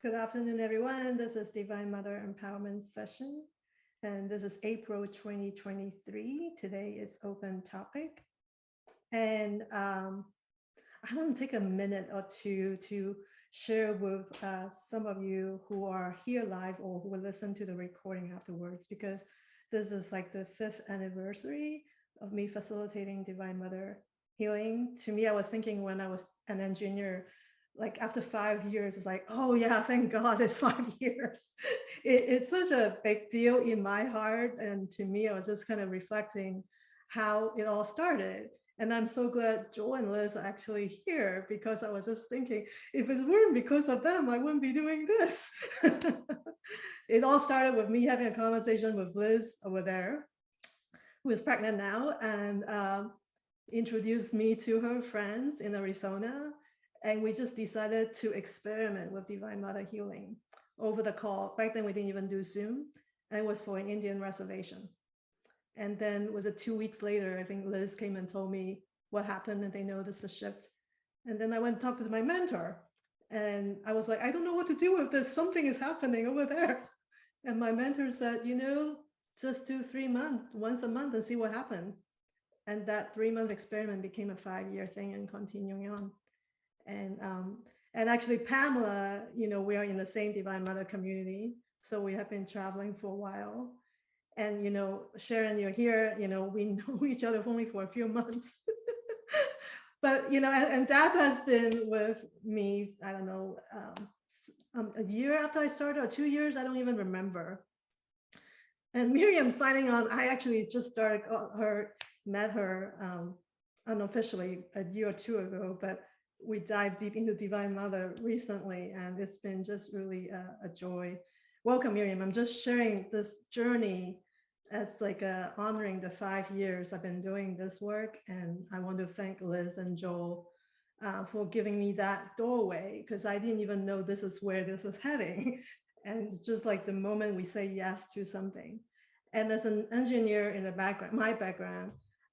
Good afternoon, everyone. This is Divine Mother Empowerment Session, and this is April 2023. Today is open topic. And I want to take a minute or two to share with some of you who are here live or who will listen to the recording afterwards, because this is like the 5th anniversary of me facilitating Divine Mother healing. To me, I was thinking when I was an engineer, like after 5 years, it's like, oh yeah, thank God it's 5 years. It's such a big deal in my heart. And to me, I was just kind of reflecting how it all started. And I'm so glad Joel and Liz are actually here, because I was just thinking, if it weren't because of them, I wouldn't be doing this. It all started with me having a conversation with Liz over there, who is pregnant now, and introduced me to her friends in Arizona. And we just decided to experiment with Divine Mother healing over the call. Back then, we didn't even do Zoom, and it was for an Indian reservation. And then was it 2 weeks later, I think Liz came and told me what happened, and they noticed the shift. And then I went and talked to my mentor, and I was like, I don't know what to do with this. Something is happening over there. And my mentor said, just do 3 months, once a month, and see what happened. And that 3-month experiment became a 5-year thing and continuing on. And actually, Pamela, we are in the same Divine Mother community, so we have been traveling for a while. And Sharon, you're here. We know each other only for a few months. But and Dab has been with me, I don't know, a year after I started, or 2 years, I don't even remember. And Miriam signing on, I actually just met her unofficially a year or two ago, but we dived deep into Divine Mother recently, and it's been just really a joy. Welcome, Miriam. I'm just sharing this journey as like honoring the 5 years I've been doing this work. And I want to thank Liz and Joel for giving me that doorway, because I didn't even know this is where this is heading. And it's just like the moment we say yes to something. And as an engineer in the background, my background,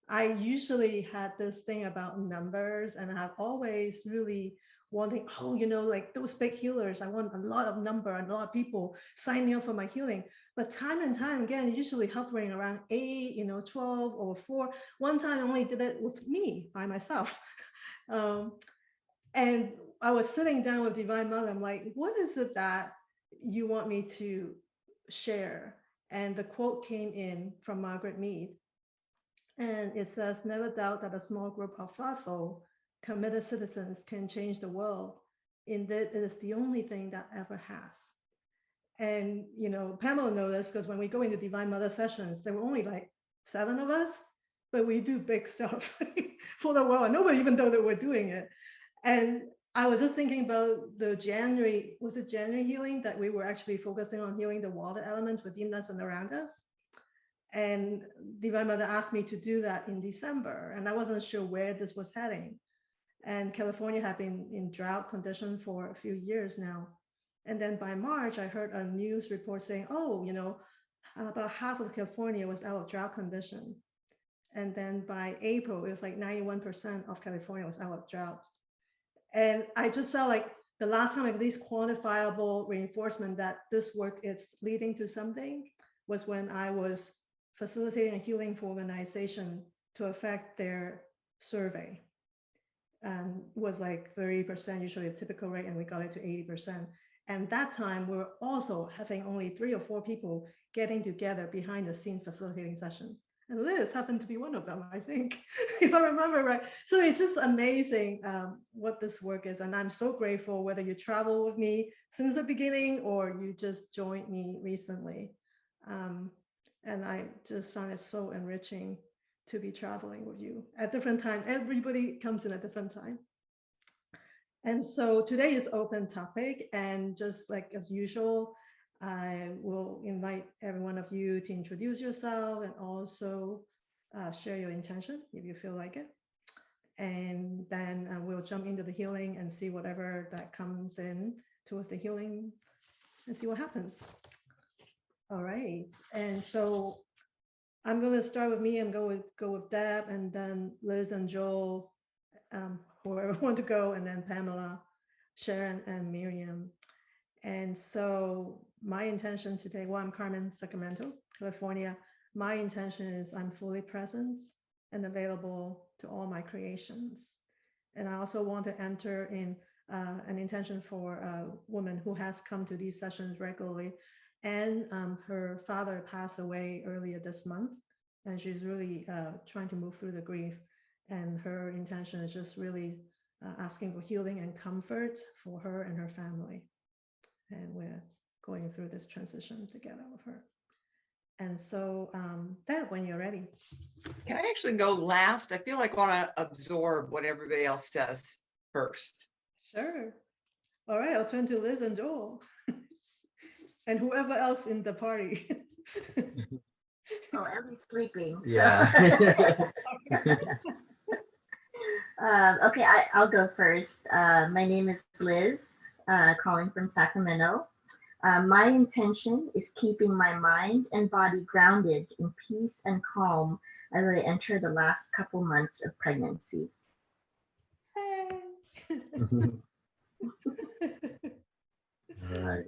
I usually had this thing about numbers, and I've always really wanting, like those big healers, I want a lot of number, a lot of people signing up for my healing. But time and time again, usually hovering around 8, 12 or 4. One time I only did it with me by myself. And I was sitting down with Divine Mother. I'm like, what is it that you want me to share? And the quote came in from Margaret Mead. And it says, never doubt that a small group of thoughtful, committed citizens can change the world. Indeed, it is the only thing that ever has. And, Pamela knows this, because when we go into Divine Mother sessions, there were only like 7 of us, but we do big stuff for the world. Nobody even know that we're doing it. And I was just thinking about the January healing, that we were actually focusing on healing the water elements within us and around us. And Divine Mother asked me to do that in December, and I wasn't sure where this was heading. And California had been in drought condition for a few years now. And then by March, I heard a news report saying, about half of California was out of drought condition. And then by April, it was like 91% of California was out of drought. And I just felt like the last time I got this quantifiable reinforcement that this work is leading to something was when I was facilitating a healing for organization to affect their survey. Was like 30%, usually a typical rate, and we got it to 80%. And that time we were also having only 3 or 4 people getting together behind the scene facilitating session. And Liz happened to be one of them, I think, if I remember right. So it's just amazing what this work is. And I'm so grateful whether you travel with me since the beginning or you just joined me recently. And I just found it so enriching to be traveling with you at different time. Everybody comes in at different time. And so today is open topic, and just like as usual, I will invite every one of you to introduce yourself and also share your intention if you feel like it. And then we'll jump into the healing and see whatever that comes in towards the healing and see what happens. All right. And so I'm going to start with me and go with Deb, and then Liz and Joel, whoever want to go, and then Pamela, Sharon, and Miriam. And so my intention today, well, I'm Carmen, Sacramento, California. My intention is I'm fully present and available to all my creations. And I also want to enter in an intention for a woman who has come to these sessions regularly. And her father passed away earlier this month. And she's really trying to move through the grief. And her intention is just really asking for healing and comfort for her and her family. And we're going through this transition together with her. And so Deb, when you're ready. Can I actually go last? I feel like I want to absorb what everybody else does first. Sure. All right, I'll turn to Liz and Joel. And whoever else in the party. Oh, Ellie's sleeping. So. Yeah. Okay, I'll go first. My name is Liz, calling from Sacramento. My intention is keeping my mind and body grounded in peace and calm as I enter the last couple months of pregnancy. All right.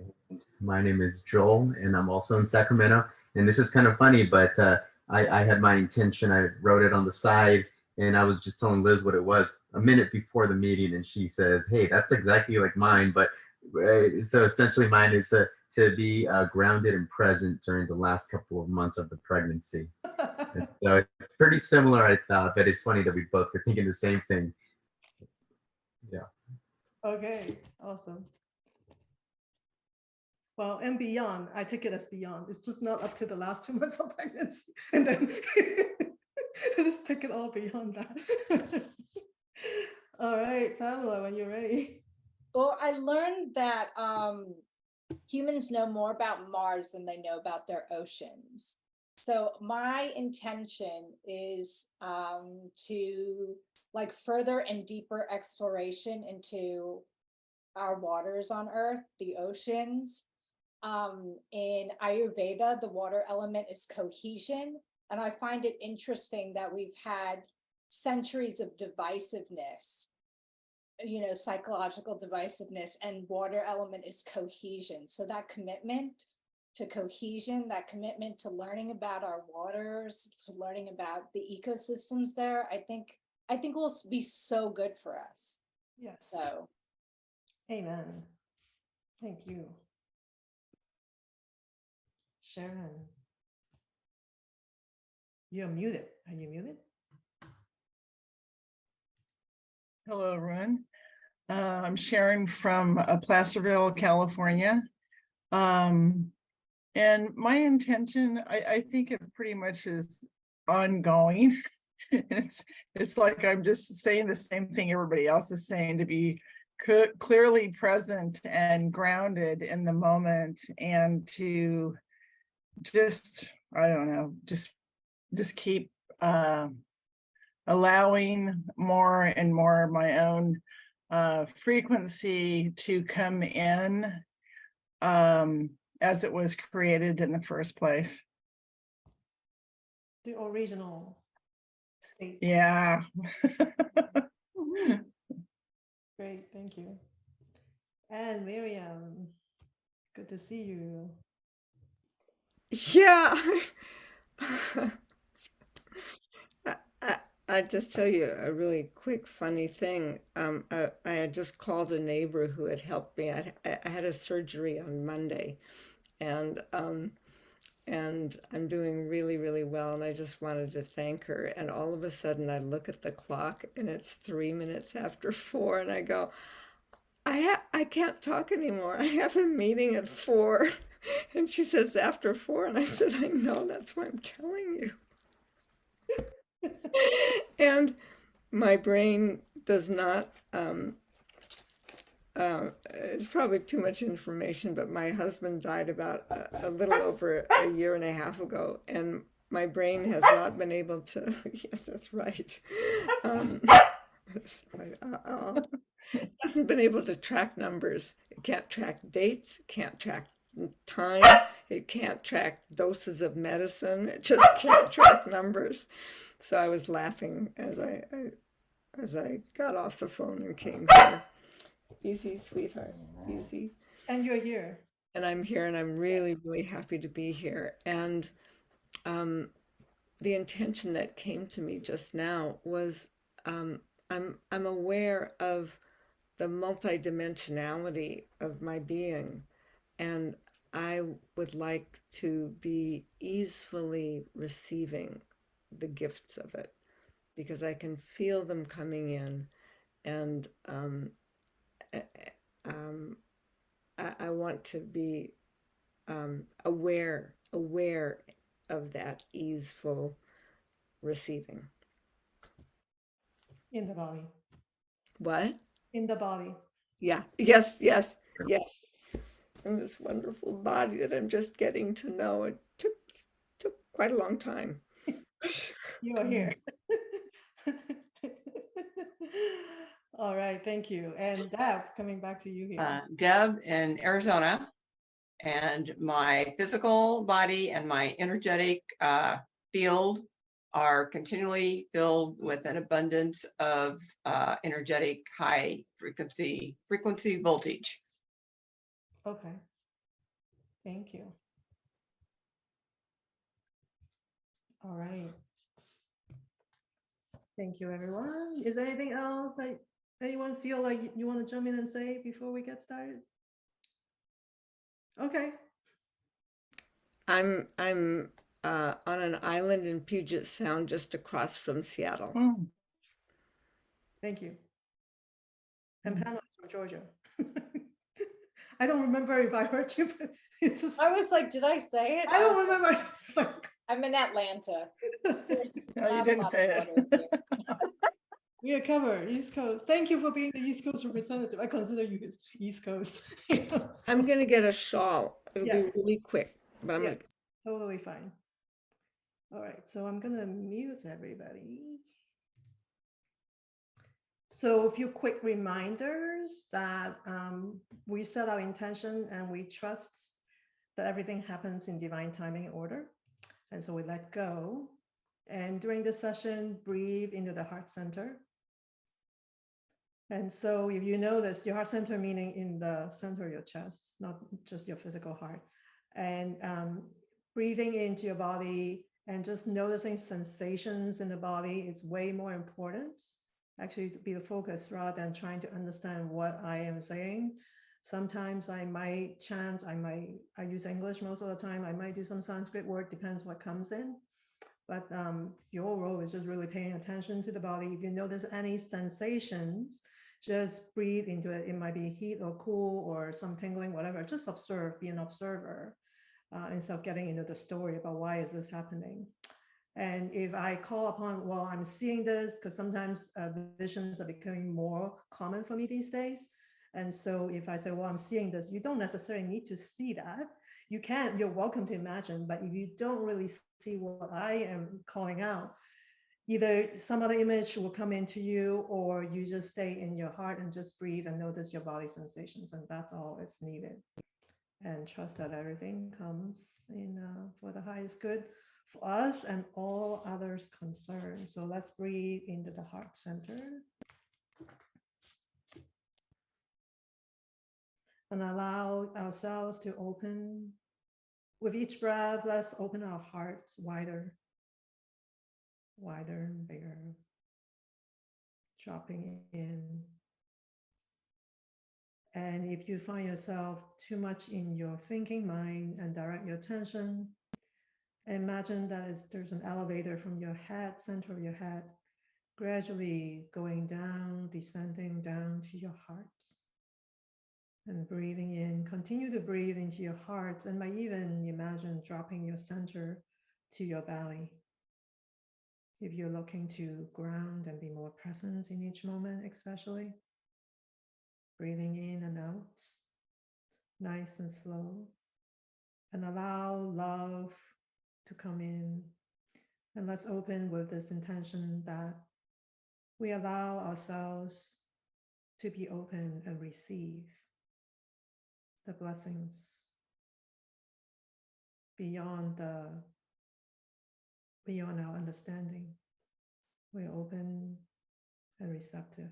My name is Joel, and I'm also in Sacramento. And this is kind of funny, but I had my intention. I wrote it on the side, and I was just telling Liz what it was a minute before the meeting, and she says, "Hey, that's exactly like mine." But so essentially, mine is to be grounded and present during the last couple of months of the pregnancy. And so it's pretty similar, I thought, but it's funny that we both were thinking the same thing. Yeah. Okay, awesome. Well, and beyond, I take it as beyond. It's just not up to the last 2 months of pregnancy. And then just take it all beyond that. All right, Pamela, when you're ready. Well, I learned that humans know more about Mars than they know about their oceans. So my intention is to like further and deeper exploration into our waters on Earth, the oceans. In Ayurveda, the water element is cohesion. And I find it interesting that we've had centuries of divisiveness, you know, psychological divisiveness, and water element is cohesion. So that commitment to cohesion, that commitment to learning about our waters, to learning about the ecosystems there, I think will be so good for us. Yeah. So. Amen. Thank you. Sharon. You're muted. Are you muted? Hello, everyone. I'm Sharon from Placerville, California. And my intention, I think it pretty much is ongoing. It's like I'm just saying the same thing everybody else is saying, to be clearly present and grounded in the moment, and to just, I don't know, just keep allowing more and more of my own frequency to come in as it was created in the first place. The original state. Yeah. Great, thank you. And Miriam, good to see you. Yeah. I just tell you a really quick funny thing. I had just called a neighbor who had helped me. I had a surgery on Monday, and I'm doing really, really well. And I just wanted to thank her. And all of a sudden, I look at the clock, and it's 3 minutes after 4, and I go, I can't talk anymore. I have a meeting at 4. And she says, after 4. And I said, I know, that's why I'm telling you. And my brain does not, it's probably too much information, but my husband died about a little over a year and a half ago. And my brain has not been able to, yes, that's right. It hasn't been able to track numbers. It can't track dates, it can't track time, it can't track doses of medicine, it just can't track numbers. So I was laughing as I got off the phone and came here. Easy, sweetheart, easy. And you're here. And I'm here, and I'm really, really happy to be here. And um, the intention that came to me just now was I'm aware of the multidimensionality of my being, and I would like to be easily receiving the gifts of it because I can feel them coming in, and a- I want to be aware of that easeful receiving. In the body. What? In the body. Yeah. Yes. Yes. Yes. And this wonderful body that I'm just getting to know. It took quite a long time. You are here. All right, thank you. And Deb, coming back to you here. Deb in Arizona, and my physical body and my energetic field are continually filled with an abundance of energetic high frequency voltage. Okay. Thank you. All right. Thank you, everyone. Is there anything else that anyone feel like you want to jump in and say before we get started? Okay. I'm on an island in Puget Sound, just across from Seattle. Mm. Thank you. And Pamela's from Georgia. I don't remember if I heard you, but it's just, I was like, did I say it? I don't was like, remember. It's like, I'm in Atlanta. There's No, you not a didn't lot say of it. water here. we are covered, East Coast. Thank you for being the East Coast representative. I consider you East Coast. I'm gonna get a shawl. It'll Yes. be really quick, but I'm Yeah, gonna. totally fine. All right, so I'm gonna mute everybody. So a few quick reminders that we set our intention and we trust that everything happens in divine timing order. And so we let go. And during this session, breathe into the heart center. And so if you notice your heart center, meaning in the center of your chest, not just your physical heart, and breathing into your body and just noticing sensations in the body is way more important, actually, to be the focus rather than trying to understand what I am saying. Sometimes I might chant, I use English most of the time, I might do some Sanskrit word, depends what comes in. But your role is just really paying attention to the body. If you notice any sensations, just breathe into it. It might be heat or cool or some tingling, whatever. Just observe, be an observer instead of getting into the story about why is this happening. And if I call upon, well, I'm seeing this, because sometimes visions are becoming more common for me these days. And so if I say, well, I'm seeing this, you don't necessarily need to see that. You can, you're welcome to imagine, but if you don't really see what I am calling out, either some other image will come into you, or you just stay in your heart and just breathe and notice your body sensations, and that's all it's needed. And trust that everything comes in for the highest good for us and all others concerned. So let's breathe into the heart center. And allow ourselves to open. With each breath, let's open our hearts wider, wider and bigger, dropping in. And if you find yourself too much in your thinking mind and direct your attention, imagine that there's an elevator from your head, center of your head, gradually going down, descending down to your heart. And breathing in, continue to breathe into your heart, and might even imagine dropping your center to your belly. If you're looking to ground and be more present in each moment, especially breathing in and out, nice and slow, and allow love to come in. And let's open with this intention that we allow ourselves to be open and receive the blessings beyond our understanding. We're open and receptive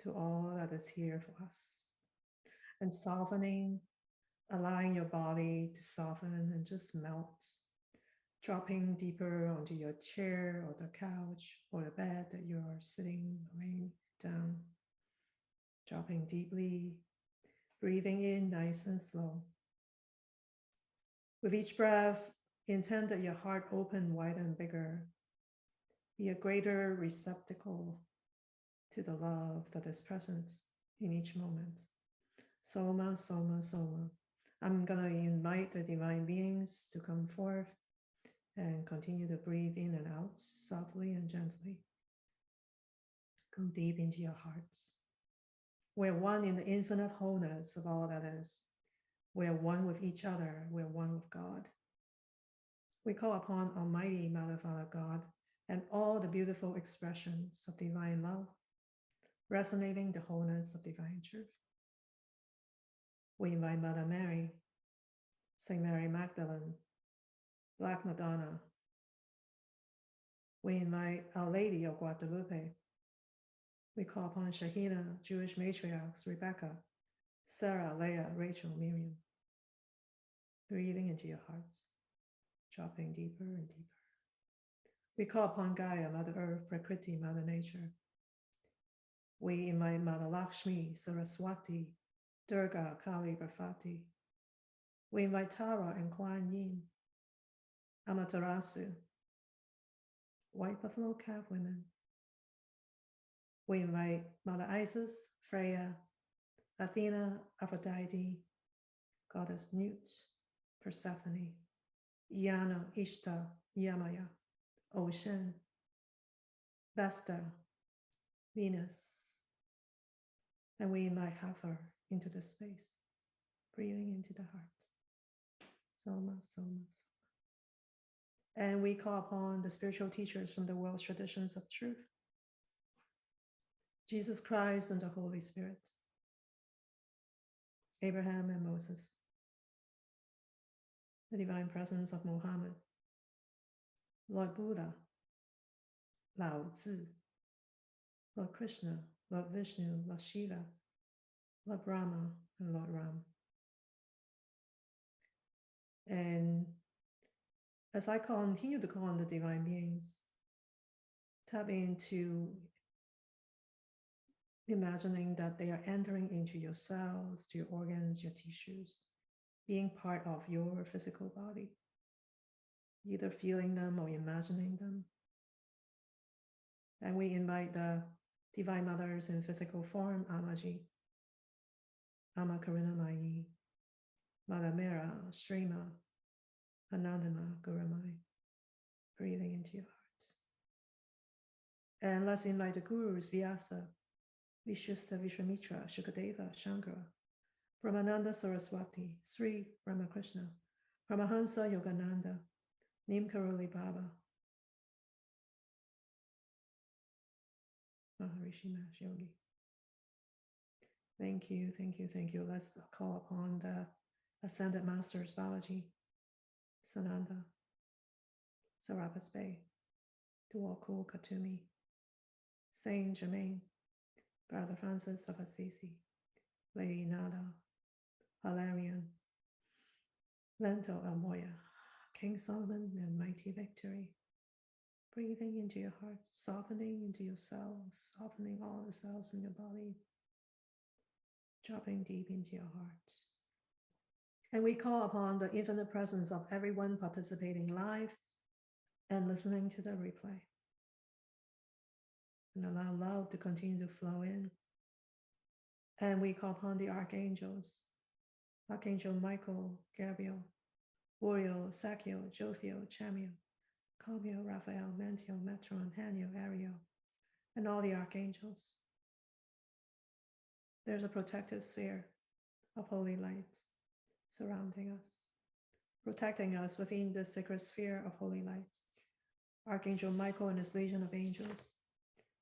to all that is here for us. and softening, allowing your body to soften and just melt, dropping deeper onto your chair or the couch or the bed that you are sitting, laying down, dropping deeply, breathing in nice and slow. With each breath, intend that your heart open wider and bigger, be a greater receptacle to the love that is present in each moment. Soma, Soma, Soma. I'm going to invite the divine beings to come forth and continue to breathe in and out softly and gently. Come deep into your hearts. We're one in the infinite wholeness of all that is. We're one with each other. We're one with God. We call upon Almighty Mother, Father, God, and all the beautiful expressions of divine love, resonating the wholeness of divine truth. We invite Mother Mary, Saint Mary Magdalene, Black Madonna. We invite Our Lady of Guadalupe. We call upon Shahina, Jewish matriarchs, Rebecca, Sarah, Leah, Rachel, Miriam. Breathing into your hearts, dropping deeper and deeper. We call upon Gaia, Mother Earth, Prakriti, Mother Nature. We invite Mother Lakshmi, Saraswati, Durga, Kali, Bharati. We invite Tara and Kuan Yin, Amaterasu, White Buffalo Calf Women. We invite Mother Isis, Freya, Athena, Aphrodite, Goddess Newt, Persephone, Iana, Ishtar, Yamaya, Ocean, Vesta, Venus, and we invite Hathor into the space, breathing into the heart. Soma, Soma, Soma. And we call upon the spiritual teachers from the world's traditions of truth, Jesus Christ and the Holy Spirit, Abraham and Moses, the divine presence of Muhammad, Lord Buddha, Lao Tzu, Lord Krishna, Lord Vishnu, Lord Shiva, Lord Brahma, and Lord Ram. And as I continue to call on the divine beings, tap into imagining that they are entering into your cells, your organs, your tissues, being part of your physical body, either feeling them or imagining them. And we invite the Divine Mothers in physical form, Amaji, Ama Karuna Mayi, Mother Mera, Shrima, Anandama, Gurumai, breathing into your hearts. And let's invite the Gurus, Vyasa, Vishusta, Vishwamitra, Shukadeva, Shankara, Brahmananda Saraswati, Sri Ramakrishna, Paramahansa Yogananda, Neem Karoli Baba, Maharishi Mahesh Yogi. Thank you, thank you, thank you. Let's call upon the Ascended Masters, Balaji, Sananda, Serapis Bey, Duwaku Katumi, Saint Germain, Brother Francis of Assisi, Lady Nada, Valerian, Lento Almoya, King Solomon, and Mighty Victory. Breathing into your heart, softening into your cells, softening all the cells in your body, dropping deep into your heart. And we call upon the infinite presence of everyone participating live and listening to the replay. And allow love to continue to flow in. And we call upon the archangels, Archangel Michael, Gabriel, Uriel, Sachiel, Jophiel, Chamiel, Comiel, Raphael, Mentiel, Metron, Haniel, Ariel, and all the archangels. There's a protective sphere of holy light surrounding us, protecting us within the sacred sphere of holy light. Archangel Michael and his legion of angels,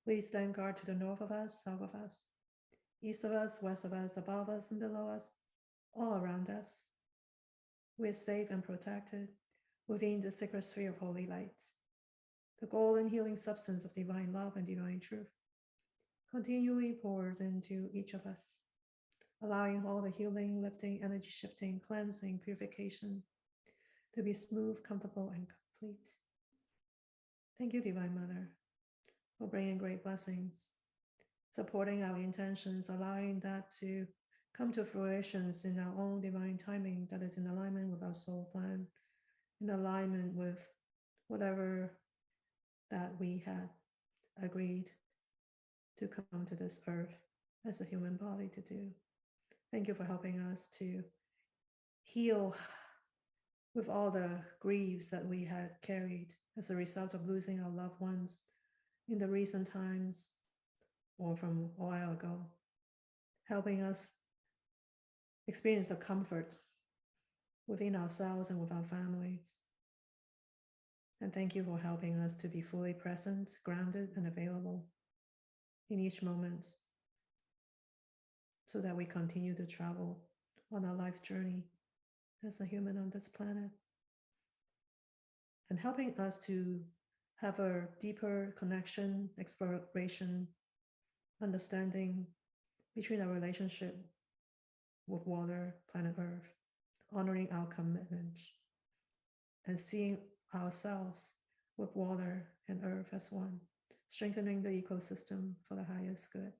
please stand guard to the north of us, south of us, east of us, west of us, above us and below us, all around us. We're safe and protected within the sacred sphere of holy light. The golden healing substance of divine love and divine truth continually pours into each of us, allowing all the healing, lifting, energy shifting, cleansing, purification to be smooth, comfortable, and complete. Thank you, Divine Mother, for bringing great blessings, supporting our intentions, allowing that to come to fruition in our own divine timing that is in alignment with our soul plan, in alignment with whatever that we had agreed to come to this earth as a human body to do. Thank you for helping us to heal with all the griefs that we had carried as a result of losing our loved ones in the recent times or from a while ago, helping us experience the comfort within ourselves and with our families. And thank you for helping us to be fully present, grounded, and available in each moment so that we continue to travel on our life journey as a human on this planet, and helping us to have a deeper connection, exploration, understanding between our relationship with water, planet Earth, honoring our commitments, and seeing ourselves with water and earth as one, strengthening the ecosystem for the highest good.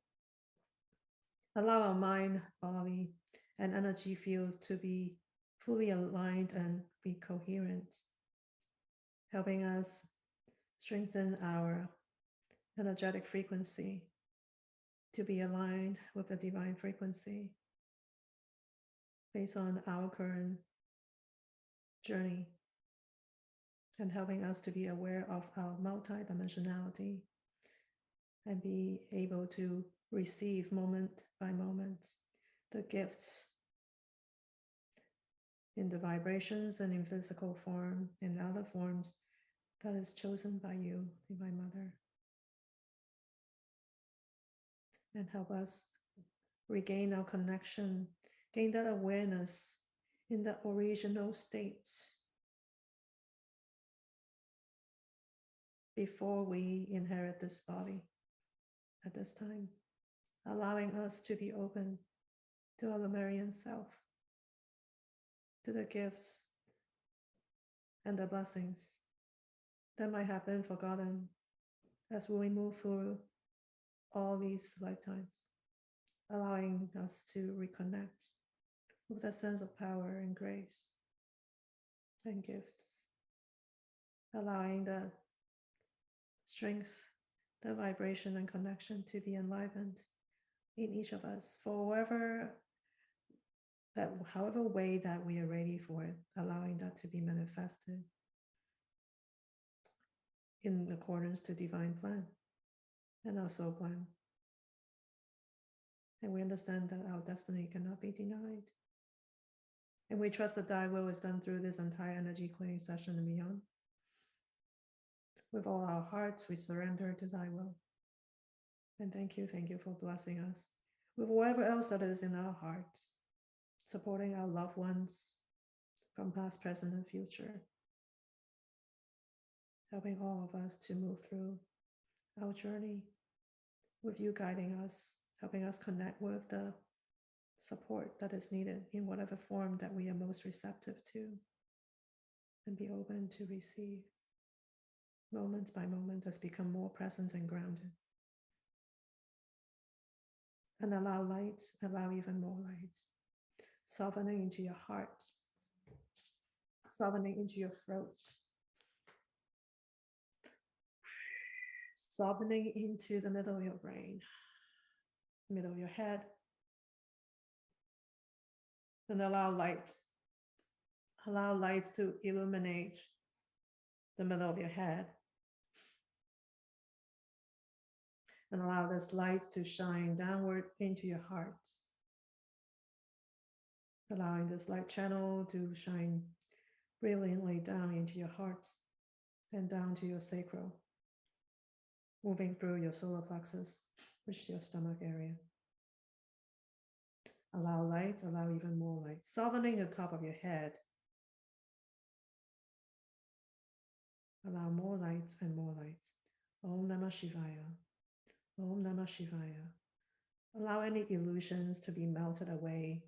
Allow our mind, body, and energy fields to be fully aligned and be coherent, helping us strengthen our energetic frequency to be aligned with the divine frequency based on our current journey, and helping us to be aware of our multidimensionality and be able to receive moment by moment the gifts in the vibrations and in physical form and other forms that is chosen by you, Divine Mother. And help us regain our connection, gain that awareness in the original state before we inherit this body at this time, allowing us to be open to our Lemurian self, to the gifts and the blessings that might have been forgotten as we move through all these lifetimes, allowing us to reconnect with that sense of power and grace and gifts, allowing the strength, the vibration and connection to be enlivened in each of us for however way that we are ready for it, allowing that to be manifested in accordance to divine plan and our soul plan. And we understand that our destiny cannot be denied. And we trust that thy will is done through this entire energy clearing session and beyond. With all our hearts, we surrender to thy will. And thank you for blessing us with whatever else that is in our hearts, supporting our loved ones from past, present, and future, helping all of us to move through our journey with you guiding us, helping us connect with the support that is needed in whatever form that we are most receptive to, and be open to receive moments by moment as become more present and grounded. And allow lights, allow even more lights, softening into your heart, softening into your throat, softening into the middle of your brain, middle of your head, and allow lights to illuminate the middle of your head, and allow this light to shine downward into your heart, allowing this light channel to shine brilliantly down into your heart and down to your sacral, moving through your solar plexus, which is your stomach area. Allow light, allow even more light, softening the top of your head. Allow more lights and more lights. Om Namah Shivaya. Om Namah Shivaya. Allow any illusions to be melted away,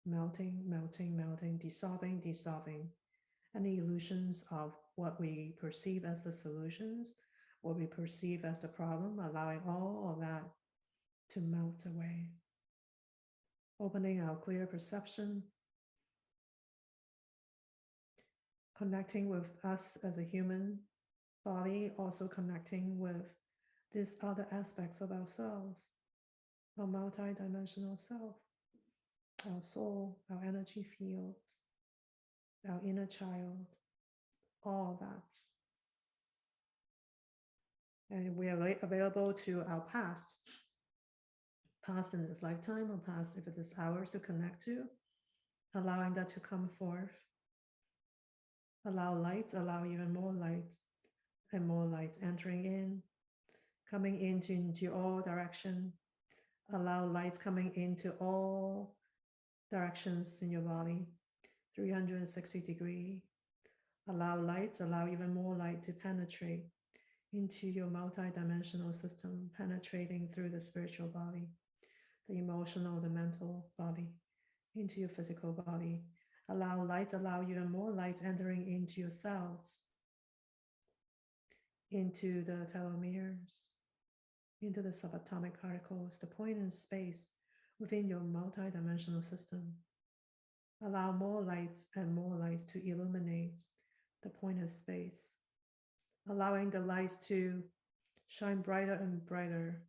melting, melting, melting, dissolving, dissolving. Any illusions of what we perceive as the solutions, what we perceive as the problem, allowing all of that to melt away. Opening our clear perception, connecting with us as a human body, also connecting with these other aspects of ourselves, our multi-dimensional self, our soul, our energy fields, our inner child, all of that. And we are available to our past in this lifetime, or past if it is ours to connect to, allowing that to come forth. Allow lights, allow even more light and more lights entering in, coming into all direction. Allow lights coming into all directions in your body, 360 degree. Allow lights, allow even more light to penetrate into your multi-dimensional system, penetrating through the spiritual body, the emotional, the mental body, into your physical body. Allow lights, allow even more light entering into your cells, into the telomeres, into the subatomic particles, the point in space within your multi-dimensional system. Allow more lights and more lights to illuminate the point in space, allowing the lights to shine brighter and brighter,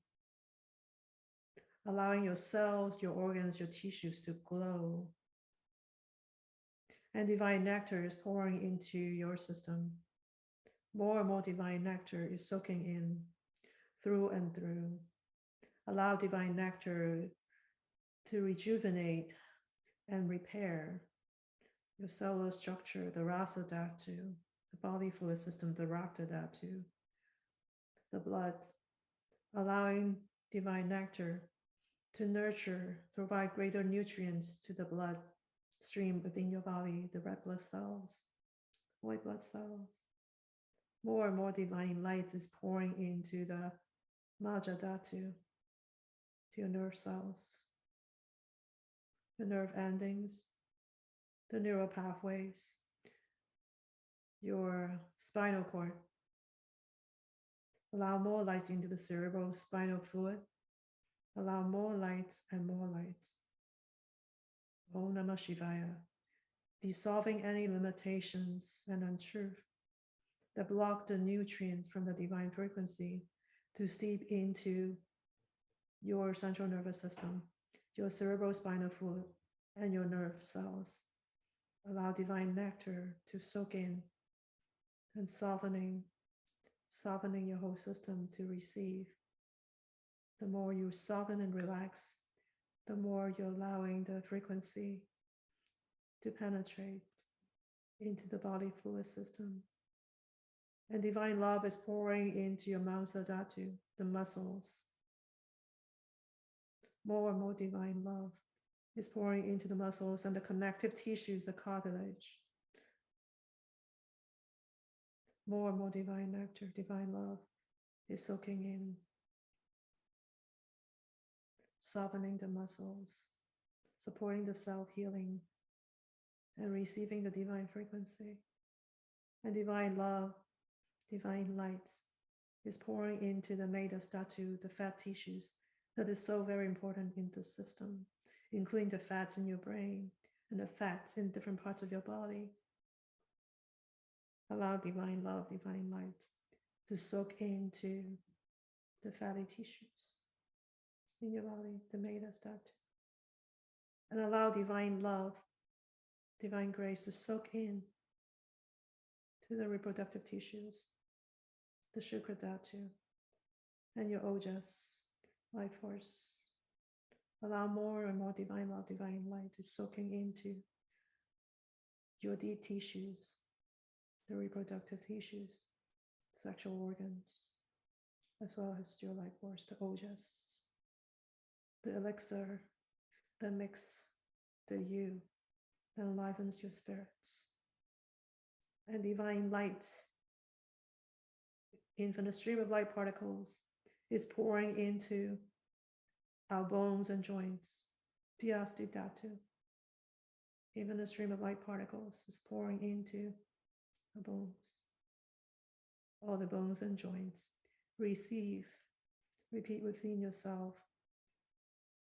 allowing your cells, your organs, your tissues to glow. And divine nectar is pouring into your system. More and more divine nectar is soaking in through and through. Allow divine nectar to rejuvenate and repair your cellular structure, the rasa dhatu, the body fluid system, the rakta dhatu, the blood, allowing divine nectar to nurture, provide greater nutrients to the blood stream within your body, the red blood cells, white blood cells. More and more divine light is pouring into the maja dhatu, to your nerve cells, the nerve endings, the neural pathways, your spinal cord. Allow more lights into the cerebral spinal fluid. Allow more lights and more lights. Om Namah Shivaya. Dissolving any limitations and untruth that block the nutrients from the divine frequency to seep into your central nervous system, your cerebral spinal fluid, and your nerve cells. Allow divine nectar to soak in and softening your whole system to receive. The more you soften and relax, the more you're allowing the frequency to penetrate into the body fluid system. And divine love is pouring into your Mansa Dhatu, the muscles. More and more divine love is pouring into the muscles and the connective tissues, the cartilage. More and more divine nectar, divine love is soaking in, softening the muscles, supporting the self-healing, and receiving the divine frequency. And divine love, divine lights is pouring into the Medas Dhatu, the fat tissues that is so very important in the system, including the fats in your brain and the fats in different parts of your body. Allow divine love, divine light to soak into the fatty tissues in your body, the Medas Dhatu. And allow divine love, divine grace to soak in to the reproductive tissues, the Shukra Dhatu, and your Ojas, life force. Allow more and more divine love, divine light is soaking into your deep tissues, the reproductive tissues, sexual organs, as well as your life force, the Ojas, the elixir that makes the you, that enlivens your spirits. And divine light, infinite stream of light particles, is pouring into our bones and joints. Diasti Datu. Even a stream of light particles is pouring into the bones. All the bones and joints. Receive. Repeat within yourself.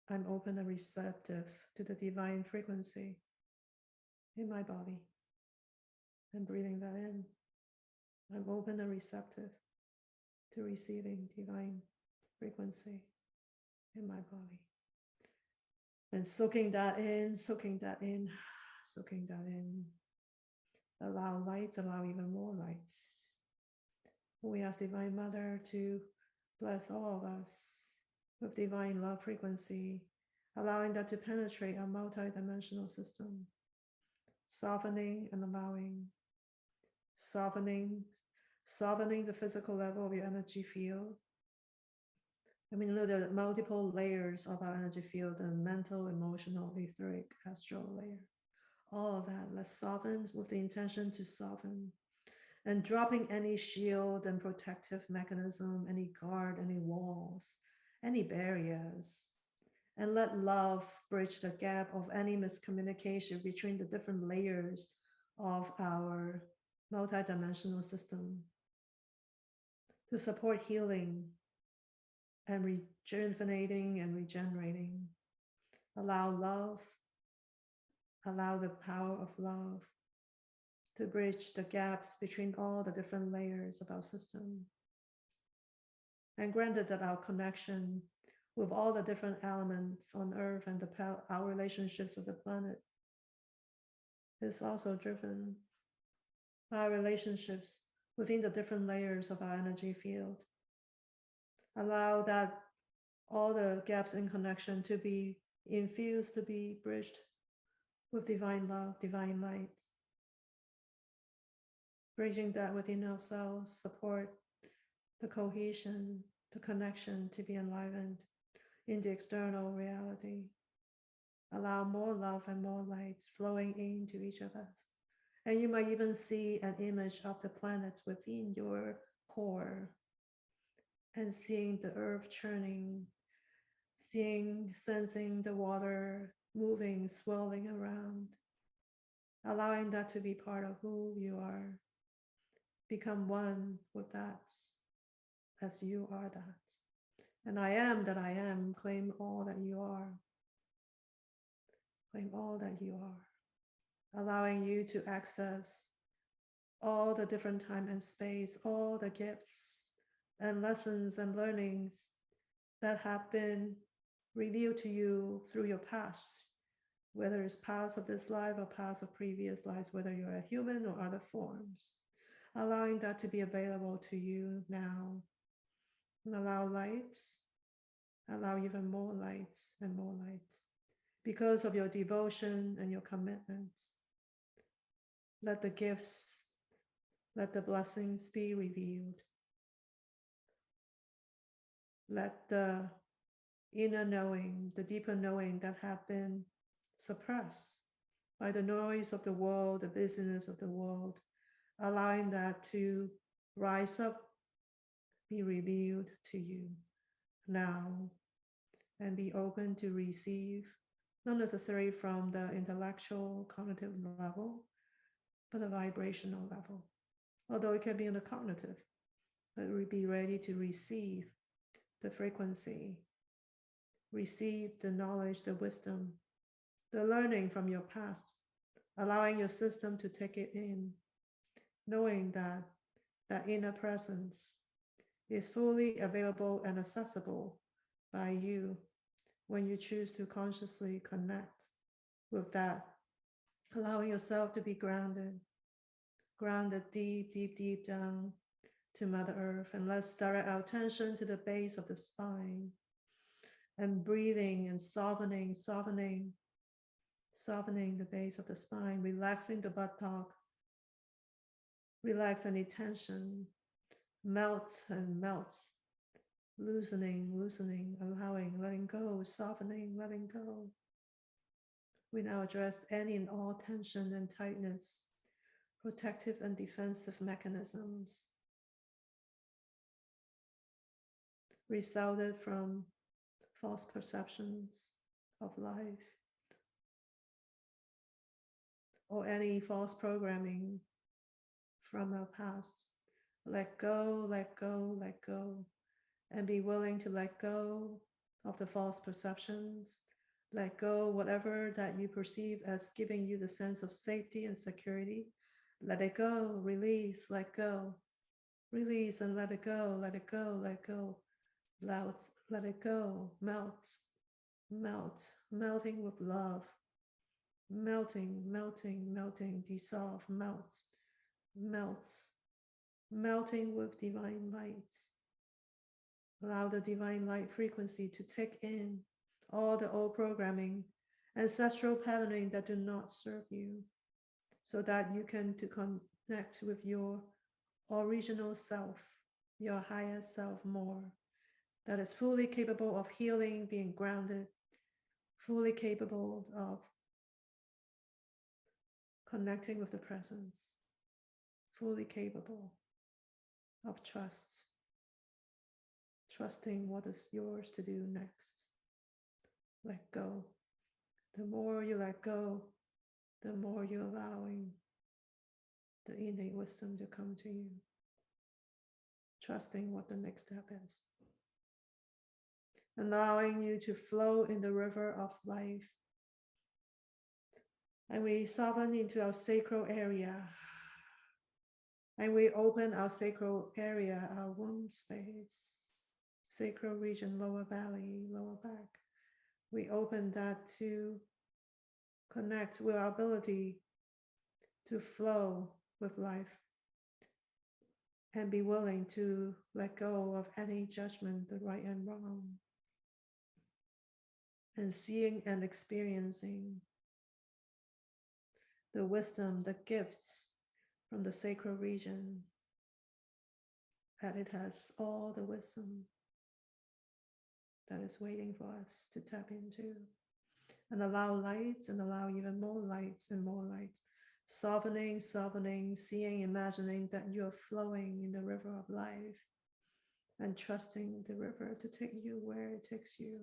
I'm open and receptive to the divine frequency in my body. And breathing that in. I'm open and receptive to receiving divine frequency in my body. And soaking that in, soaking that in, soaking that in. Allow lights, allow even more lights. We ask Divine Mother to bless all of us with divine love frequency, allowing that to penetrate our multidimensional system, softening and allowing, softening the physical level of your energy field. I mean, there are multiple layers of our energy field, the mental, emotional, etheric, astral layer. All of that, let's soften with the intention to soften. And dropping any shield and protective mechanism, any guard, any walls, any barriers. And let love bridge the gap of any miscommunication between the different layers of our multidimensional system to support healing and rejuvenating and regenerating. Allow love, allow the power of love to bridge the gaps between all the different layers of our system. And granted that our connection with all the different elements on Earth and our relationships with the planet is also driven by our relationships within the different layers of our energy field. Allow that all the gaps in connection to be infused, to be bridged with divine love, divine light. Bridging that within ourselves, support the cohesion, the connection to be enlivened in the external reality. Allow more love and more light flowing into each of us. And you might even see an image of the planets within your core and seeing the earth churning, sensing the water moving, swirling around, allowing that to be part of who you are. Become one with that as you are that. And I am that I am. Claim all that you are. Claim all that you are. Allowing you to access all the different time and space, all the gifts and lessons and learnings that have been revealed to you through your past, whether it's past of this life or past of previous lives, whether you're a human or other forms. Allowing that to be available to you now. And allow lights, allow even more lights and more lights. Because of your devotion and your commitments, let the gifts, let the blessings be revealed. Let the inner knowing, the deeper knowing that have been suppressed by the noise of the world, the busyness of the world, allowing that to rise up, be revealed to you now, and be open to receive, not necessarily from the intellectual, cognitive level, but the vibrational level. Although it can be in the cognitive, but we be ready to receive the frequency, receive the knowledge, the wisdom, the learning from your past, allowing your system to take it in, knowing that that inner presence is fully available and accessible by you when you choose to consciously connect with that, allowing yourself to be grounded deep, deep, deep down to Mother Earth. And let's direct our attention to the base of the spine and breathing and softening the base of the spine, relaxing the buttock, relax any tension, melt and melt, loosening, allowing, letting go, softening, letting go. We now address any and all tension and tightness, protective and defensive mechanisms resulted from false perceptions of life, or any false programming from our past. Let go, let go, let go, and be willing to let go of the false perceptions. Let go whatever that you perceive as giving you the sense of safety and security. Let it go, release, let go, release and let it go, let it go, let go, let it go, melt, melt, melting with love, melting, melting, melting, dissolve, melt, melt, melting with divine lights. Allow the divine light frequency to take in all the old programming, ancestral patterning that do not serve you, so that you can to connect with your original self, your higher self more, that is fully capable of healing, being grounded, fully capable of connecting with the presence, fully capable of trust, trusting what is yours to do next. Let go. The more you let go, the more you're allowing the innate wisdom to come to you, trusting what the next step is, allowing you to flow in the river of life. And we soften into our sacral area, and we open our sacral area, our womb space, sacral region, lower belly, lower back. We open that to connect with our ability to flow with life and be willing to let go of any judgment, the right and wrong, and seeing and experiencing the wisdom, the gifts from the sacral region, that it has all the wisdom that is waiting for us to tap into, and allow lights and allow even more lights and more lights, softening, softening, seeing, imagining that you're flowing in the river of life and trusting the river to take you where it takes you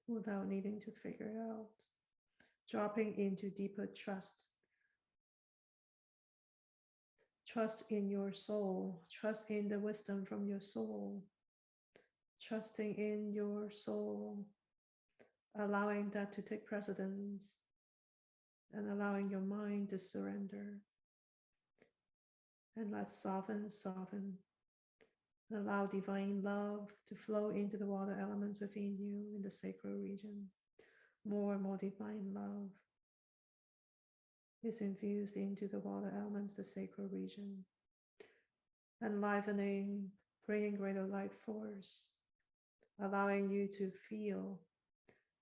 without needing to figure it out, dropping into deeper trust. Trust in your soul, trust in the wisdom from your soul, trusting in your soul, allowing that to take precedence and allowing your mind to surrender. And let's soften, soften, and allow divine love to flow into the water elements within you in the sacral region. More and more divine love is infused into the water elements, the sacral region, enlivening, bringing greater life force, allowing you to feel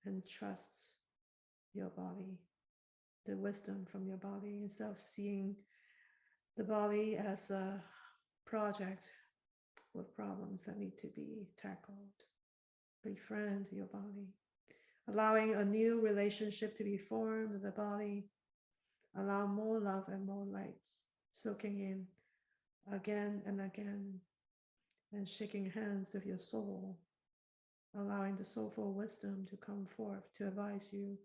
and trust your body, the wisdom from your body, instead of seeing the body as a project with problems that need to be tackled. Befriend your body, allowing a new relationship to be formed with the body. Allow more love and more lights soaking in again and again, and shaking hands with your soul, allowing the soulful wisdom to come forth to advise you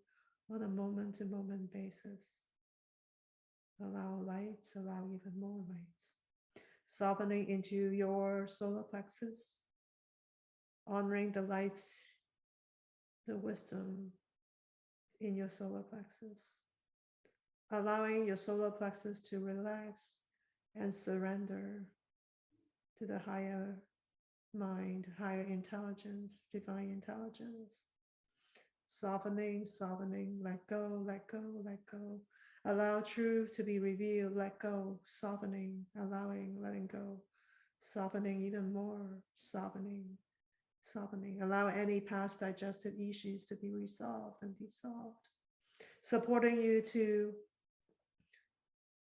on a moment-to-moment basis. Allow lights, allow even more lights, softening into your solar plexus, honoring the lights, the wisdom in your solar plexus, allowing your solar plexus to relax and surrender to the higher mind, higher intelligence, divine intelligence. Softening, softening, let go, let go, let go. Allow truth to be revealed, let go, softening, allowing, letting go, softening even more, softening, softening. Allow any past digestive issues to be resolved and dissolved, supporting you to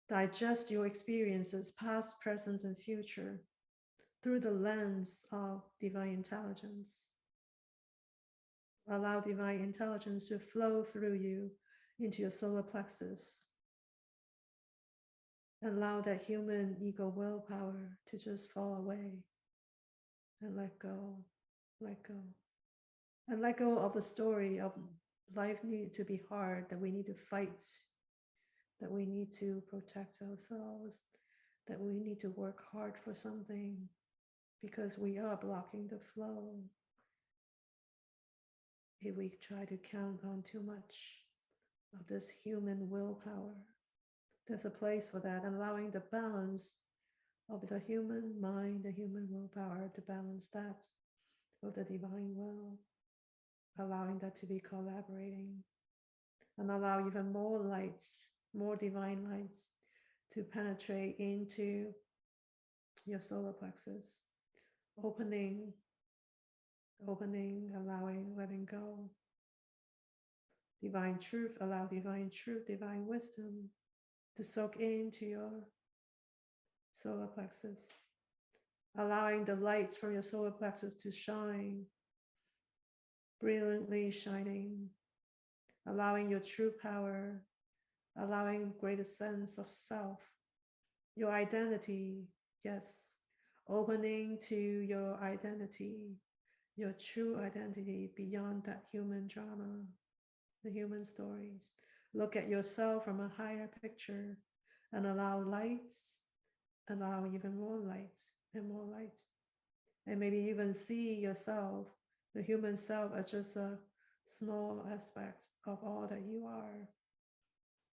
digest your experiences, past, present, and future, through the lens of divine intelligence. Allow divine intelligence to flow through you into your solar plexus. Allow that human ego willpower to just fall away and let go, let go, and let go of the story of life need to be hard, that we need to fight, that we need to protect ourselves, that we need to work hard for something because we are blocking the flow if we try to count on too much of this human willpower. There's a place for that, and allowing the balance of the human mind, the human willpower, to balance that with the divine will, allowing that to be collaborating, and allow even more lights, more divine lights to penetrate into your solar plexus, opening, allowing, letting go. Divine truth, allow divine truth, divine wisdom to soak into your solar plexus, allowing the lights from your solar plexus to shine, brilliantly shining, allowing your true power, allowing greater sense of self, your identity, yes, opening to your identity, your true identity beyond that human drama, the human stories. Look at yourself from a higher picture and allow lights, allow even more lights and more lights. And maybe even see yourself, the human self, as just a small aspect of all that you are.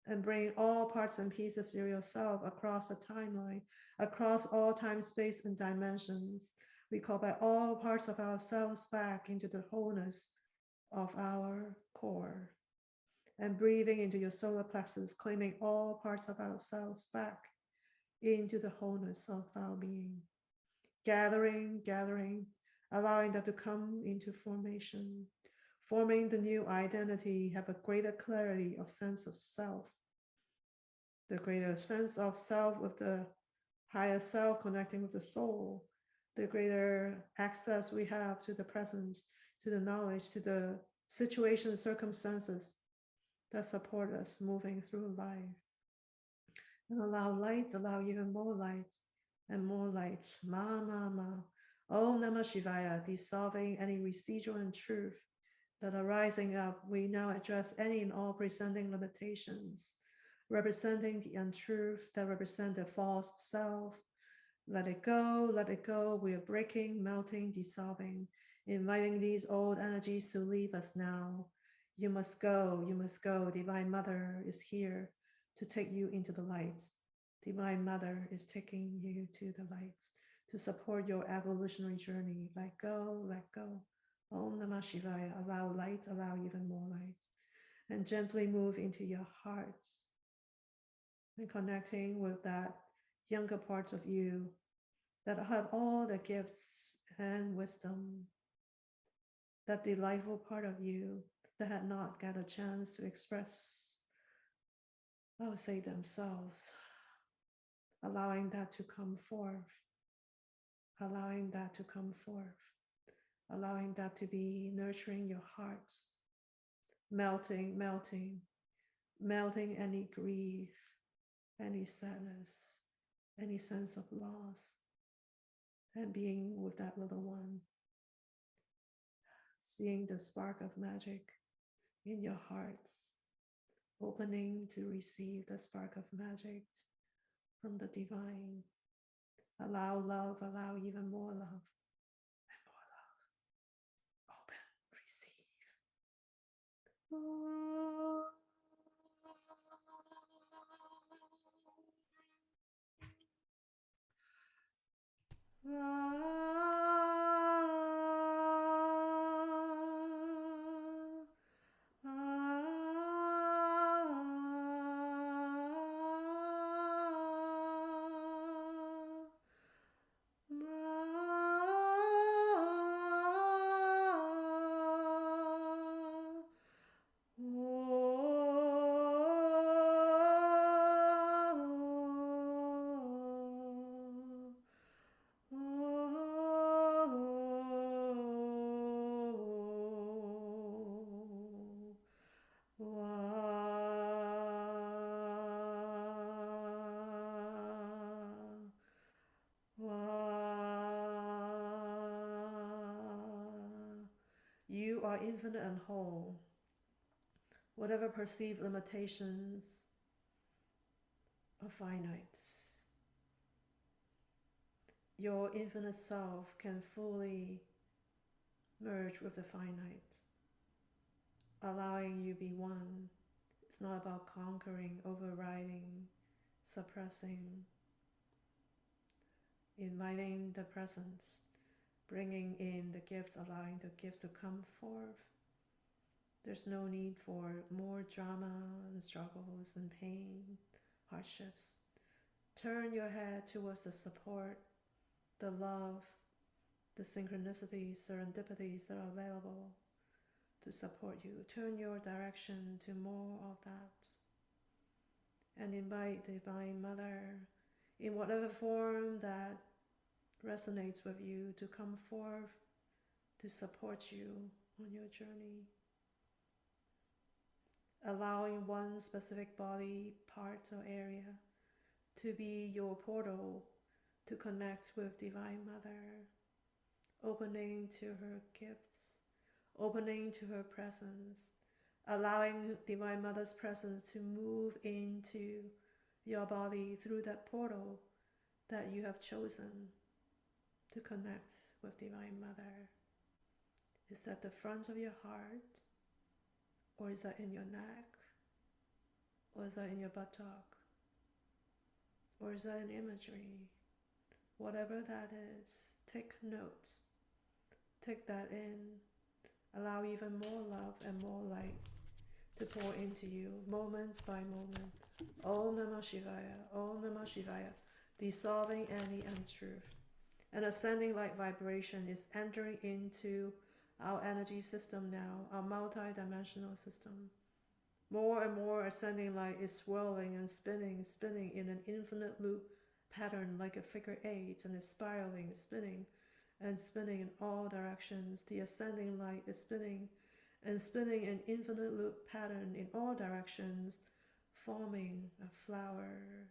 And bring all parts and pieces of yourself across the timeline, across all time, space, and dimensions. We call back all parts of ourselves back into the wholeness of our core. And breathing into your solar plexus, claiming all parts of ourselves back into the wholeness of our being. Gathering, allowing that to come into formation, forming the new identity, have a greater clarity of sense of self, the greater sense of self with the higher self connecting with the soul, the greater access we have to the presence, to the knowledge, to the situations, circumstances that support us moving through life. And allow lights, allow even more lights and more lights. Ma, ma, ma. Om Namah Shivaya, dissolving any residual untruth that are rising up. We now address any and all presenting limitations, representing the untruth that represent the false self. Let it go, let it go. We are breaking, melting, dissolving, inviting these old energies to leave us now. You must go, you must go. Divine Mother is here to take you into the light. Divine Mother is taking you to the light to support your evolutionary journey. Let go, let go. Om Namah Shivaya. Allow light, allow even more light. And gently move into your heart and connecting with that younger parts of you that have all the gifts and wisdom, that delightful part of you that had not got a chance to express, I would say, themselves, allowing that to come forth, allowing that to come forth, allowing that to be nurturing your hearts, melting, melting, melting any grief, any sadness, any sense of loss, and being with that little one, seeing the spark of magic in your hearts, opening to receive the spark of magic from the divine. Allow love, allow even more love and more love. Open, receive. are infinite and whole. Whatever perceived limitations are finite. Your infinite self can fully merge with the finite, allowing you be one. It's not about conquering, overriding, suppressing, inviting the presence, bringing in the gifts, allowing the gifts to come forth. There's no need for more drama and struggles and pain, hardships. Turn your head towards the support, the love, the synchronicities, serendipities that are available to support you. Turn your direction to more of that. And invite Divine Mother, in whatever form that resonates with you, to come forth to support you on your journey. Allowing one specific body, part, or area to be your portal to connect with Divine Mother, opening to her gifts, opening to her presence, allowing Divine Mother's presence to move into your body through that portal that you have chosen to connect with Divine Mother. Is that the front of your heart? Or is that in your neck? Or is that in your buttock? Or is that an imagery? Whatever that is, take notes. Take that in. Allow even more love and more light to pour into you, moment by moment. Om Namah Shivaya, Om Namah Shivaya, dissolving any untruth. An ascending light vibration is entering into our energy system now, our multi-dimensional system. More and more ascending light is swirling and spinning, spinning in an infinite loop pattern like a figure eight, and is spiraling, spinning and spinning in all directions. The ascending light is spinning and spinning an infinite loop pattern in all directions, forming a flower,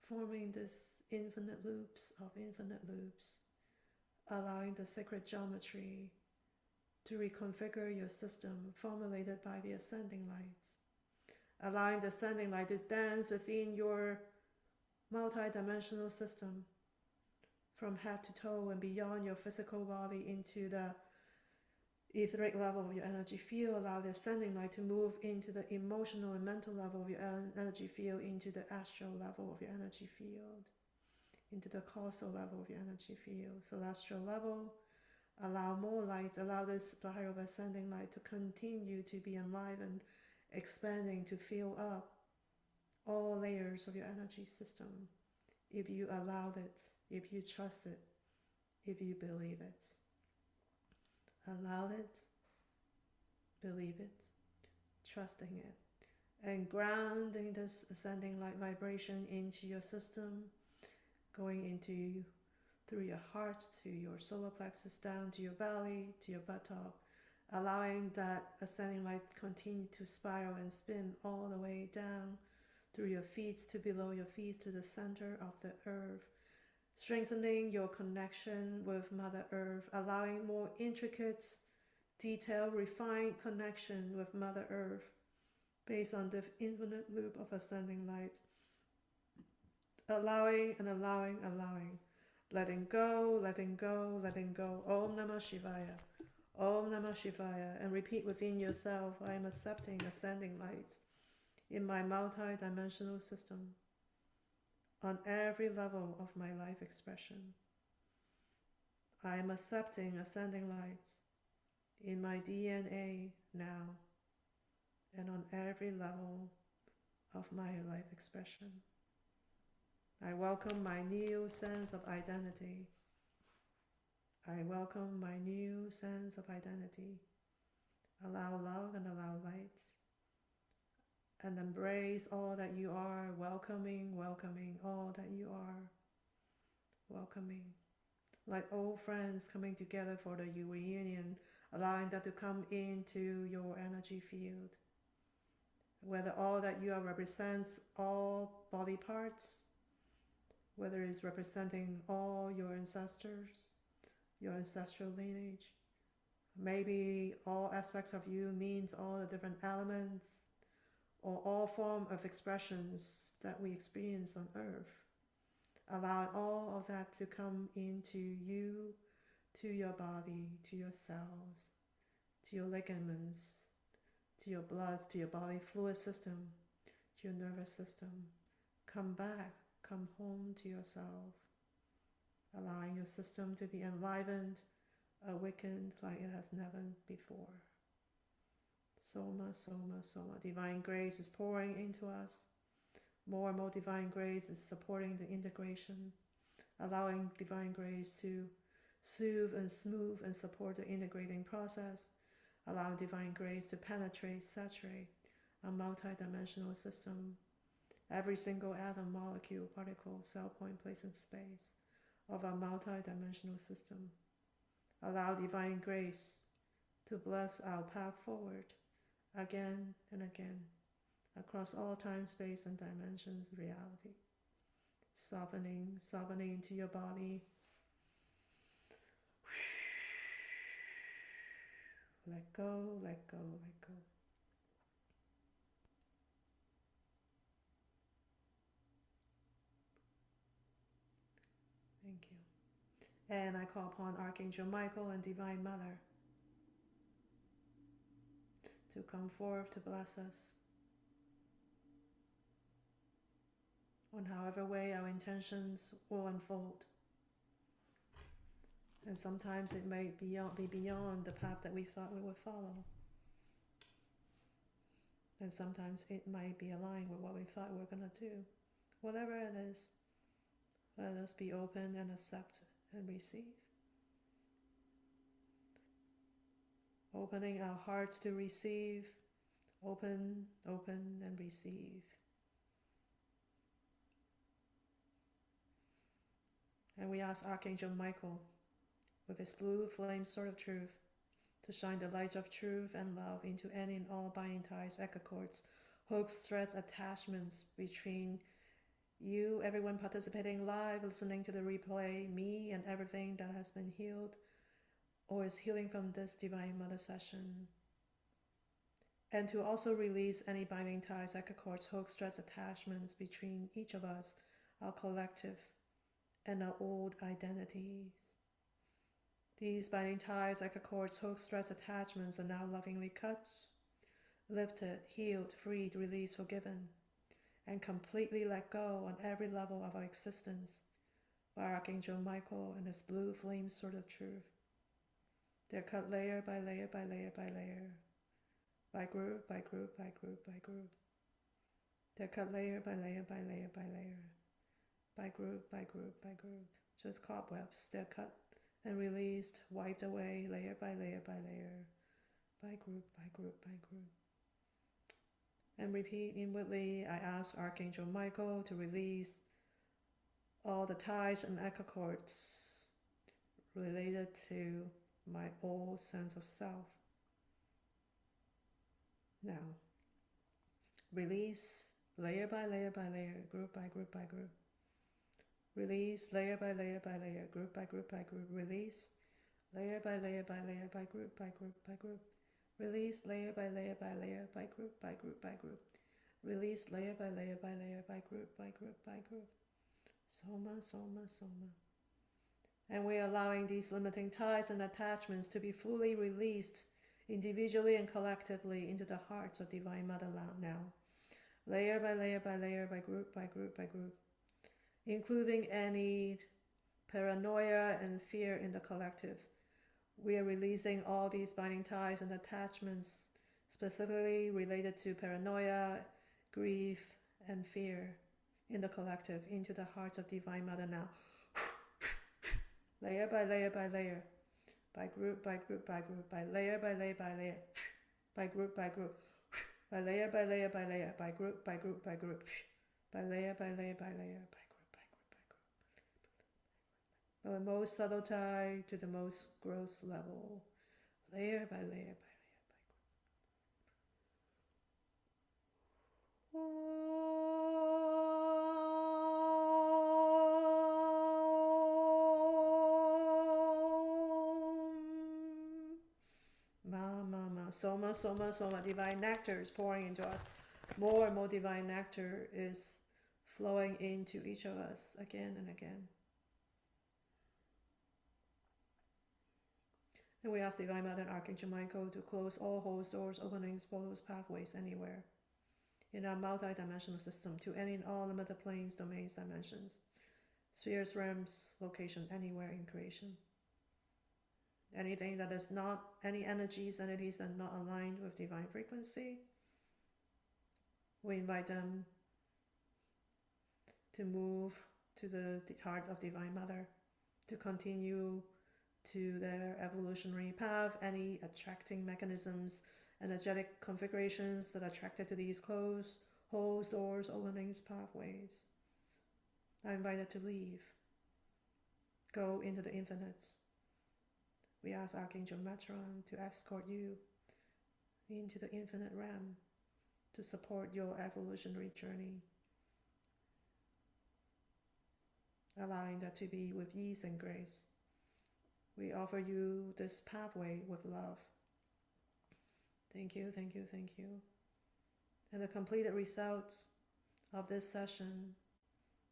forming this infinite loops of infinite loops, allowing the sacred geometry to reconfigure your system formulated by the ascending lights, allowing the ascending light to dance within your multi-dimensional system from head to toe and beyond your physical body into the etheric level of your energy field. Allow the ascending light to move into the emotional and mental level of your energy field, into the astral level of your energy field, into the causal level of your energy field, celestial level. Allow more light, allow this spiral of ascending light to continue to be enlivened, expanding to fill up all layers of your energy system. If you allow it, if you trust it, if you believe it. Allow it, believe it, trusting it, and grounding this ascending light vibration into your system, going into through your heart to your solar plexus, down to your belly, to your buttock, allowing that ascending light continue to spiral and spin all the way down through your feet to below your feet to the center of the earth, strengthening your connection with Mother Earth, allowing more intricate, detailed, refined connection with Mother Earth based on the infinite loop of ascending light. Allowing and allowing, allowing. Letting go, letting go, letting go. Om Namah Shivaya. Om Namah Shivaya. And repeat within yourself, I am accepting ascending light in my multi-dimensional system on every level of my life expression. I am accepting ascending light in my DNA now and on every level of my life expression. I welcome my new sense of identity. I welcome my new sense of identity. Allow love and allow light. And embrace all that you are, welcoming, welcoming all that you are, welcoming. Like old friends coming together for the reunion, allowing that to come into your energy field. Whether all that you are represents all body parts, whether it's representing all your ancestors, your ancestral lineage, Maybe all aspects of you means all the different elements or all form of expressions that we experience on earth. Allow all of that to come into you, to your body, to your cells, to your ligaments, to your bloods, to your body fluid system, to your nervous system. Come back, come home to yourself, allowing your system to be enlivened, awakened like it has never before. Soma, Soma, Soma. Divine grace is pouring into us. More and more divine grace is supporting the integration, allowing divine grace to soothe and smooth and support the integrating process, allowing divine grace to penetrate, saturate a multidimensional system, every single atom, molecule, particle, cell point, place, and space of a multidimensional system. Allow divine grace to bless our path forward again and again across all time, space, and dimensions of reality. Softening, softening into your body. Let go, let go, let go. Thank you. And I call upon Archangel Michael and Divine Mother to come forth to bless us on however way our intentions will unfold. And sometimes it may be beyond the path that we thought we would follow. And sometimes it might be aligned with what we thought we were going to do. Whatever it is, let us be open and accept and receive. Opening our hearts to receive. Open, open, and receive. And we ask Archangel Michael, with his blue flame sword of truth, to shine the light of truth and love into any and all binding ties, echo cords, hooks, threads, attachments between you, everyone participating live, listening to the replay, me, and everything that has been healed or is healing from this Divine Mother session. And to also release any binding ties, echo cords, hooks, threads, attachments between each of us, our collective, and our old identities. These binding ties, echo cords, hooks, threads, attachments are now lovingly cut, lifted, healed, freed, released, forgiven, and completely let go on every level of our existence by Archangel Michael and his blue flame sword of truth. They're cut layer by layer by layer by layer, by group, by group, by group, by group. They're cut layer by layer by layer by layer, by group, by group, by group. Just cobwebs. They're cut and released, wiped away, layer by layer by layer, by group, by group, by group. And repeat inwardly, I ask Archangel Michael to release all the ties and echo cords related to my old sense of self. Now, release layer by layer by layer, group by group by group. Release layer by layer by layer, group by group by group. Release layer by layer by layer, by group by group by group. Release layer by layer by layer, by group by group by group. Release layer by layer by layer, by group by group by group. Soma, Soma, Soma. And we're allowing these limiting ties and attachments to be fully released individually and collectively into the hearts of Divine Mother now. Layer by layer by layer, by group by group by group. Including any paranoia and fear in the collective. We are releasing all these binding ties and attachments specifically related to paranoia, grief, and fear in the collective into the hearts of Divine Mother now. Layer by layer by layer, by group by group by group, by layer by layer by layer, by group by group, by layer by layer by layer, by group by group by group, by layer by layer by layer, by from the most subtle tie to the most gross level, layer by layer by layer by group. Soma, Soma, Soma, divine nectar is pouring into us. More and more divine nectar is flowing into each of us again and again. And we ask Divine Mother and Archangel Michael to close all holes, doors, openings, portals, pathways, anywhere in our multi-dimensional system, to any and all limited planes, domains, dimensions, spheres, realms, location, anywhere in creation. Anything that is not, any energies, entities that are not aligned with divine frequency, we invite them to move to the heart of Divine Mother, to continue to their evolutionary path, any attracting mechanisms, energetic configurations that are attracted to these closed holes, doors, openings, pathways, are invited to leave, go into the infinites. We ask Archangel Metron to escort you into the infinite realm to support your evolutionary journey, allowing that to be with ease and grace. We offer you this pathway with love. Thank you, thank you, thank you. And the completed results of this session,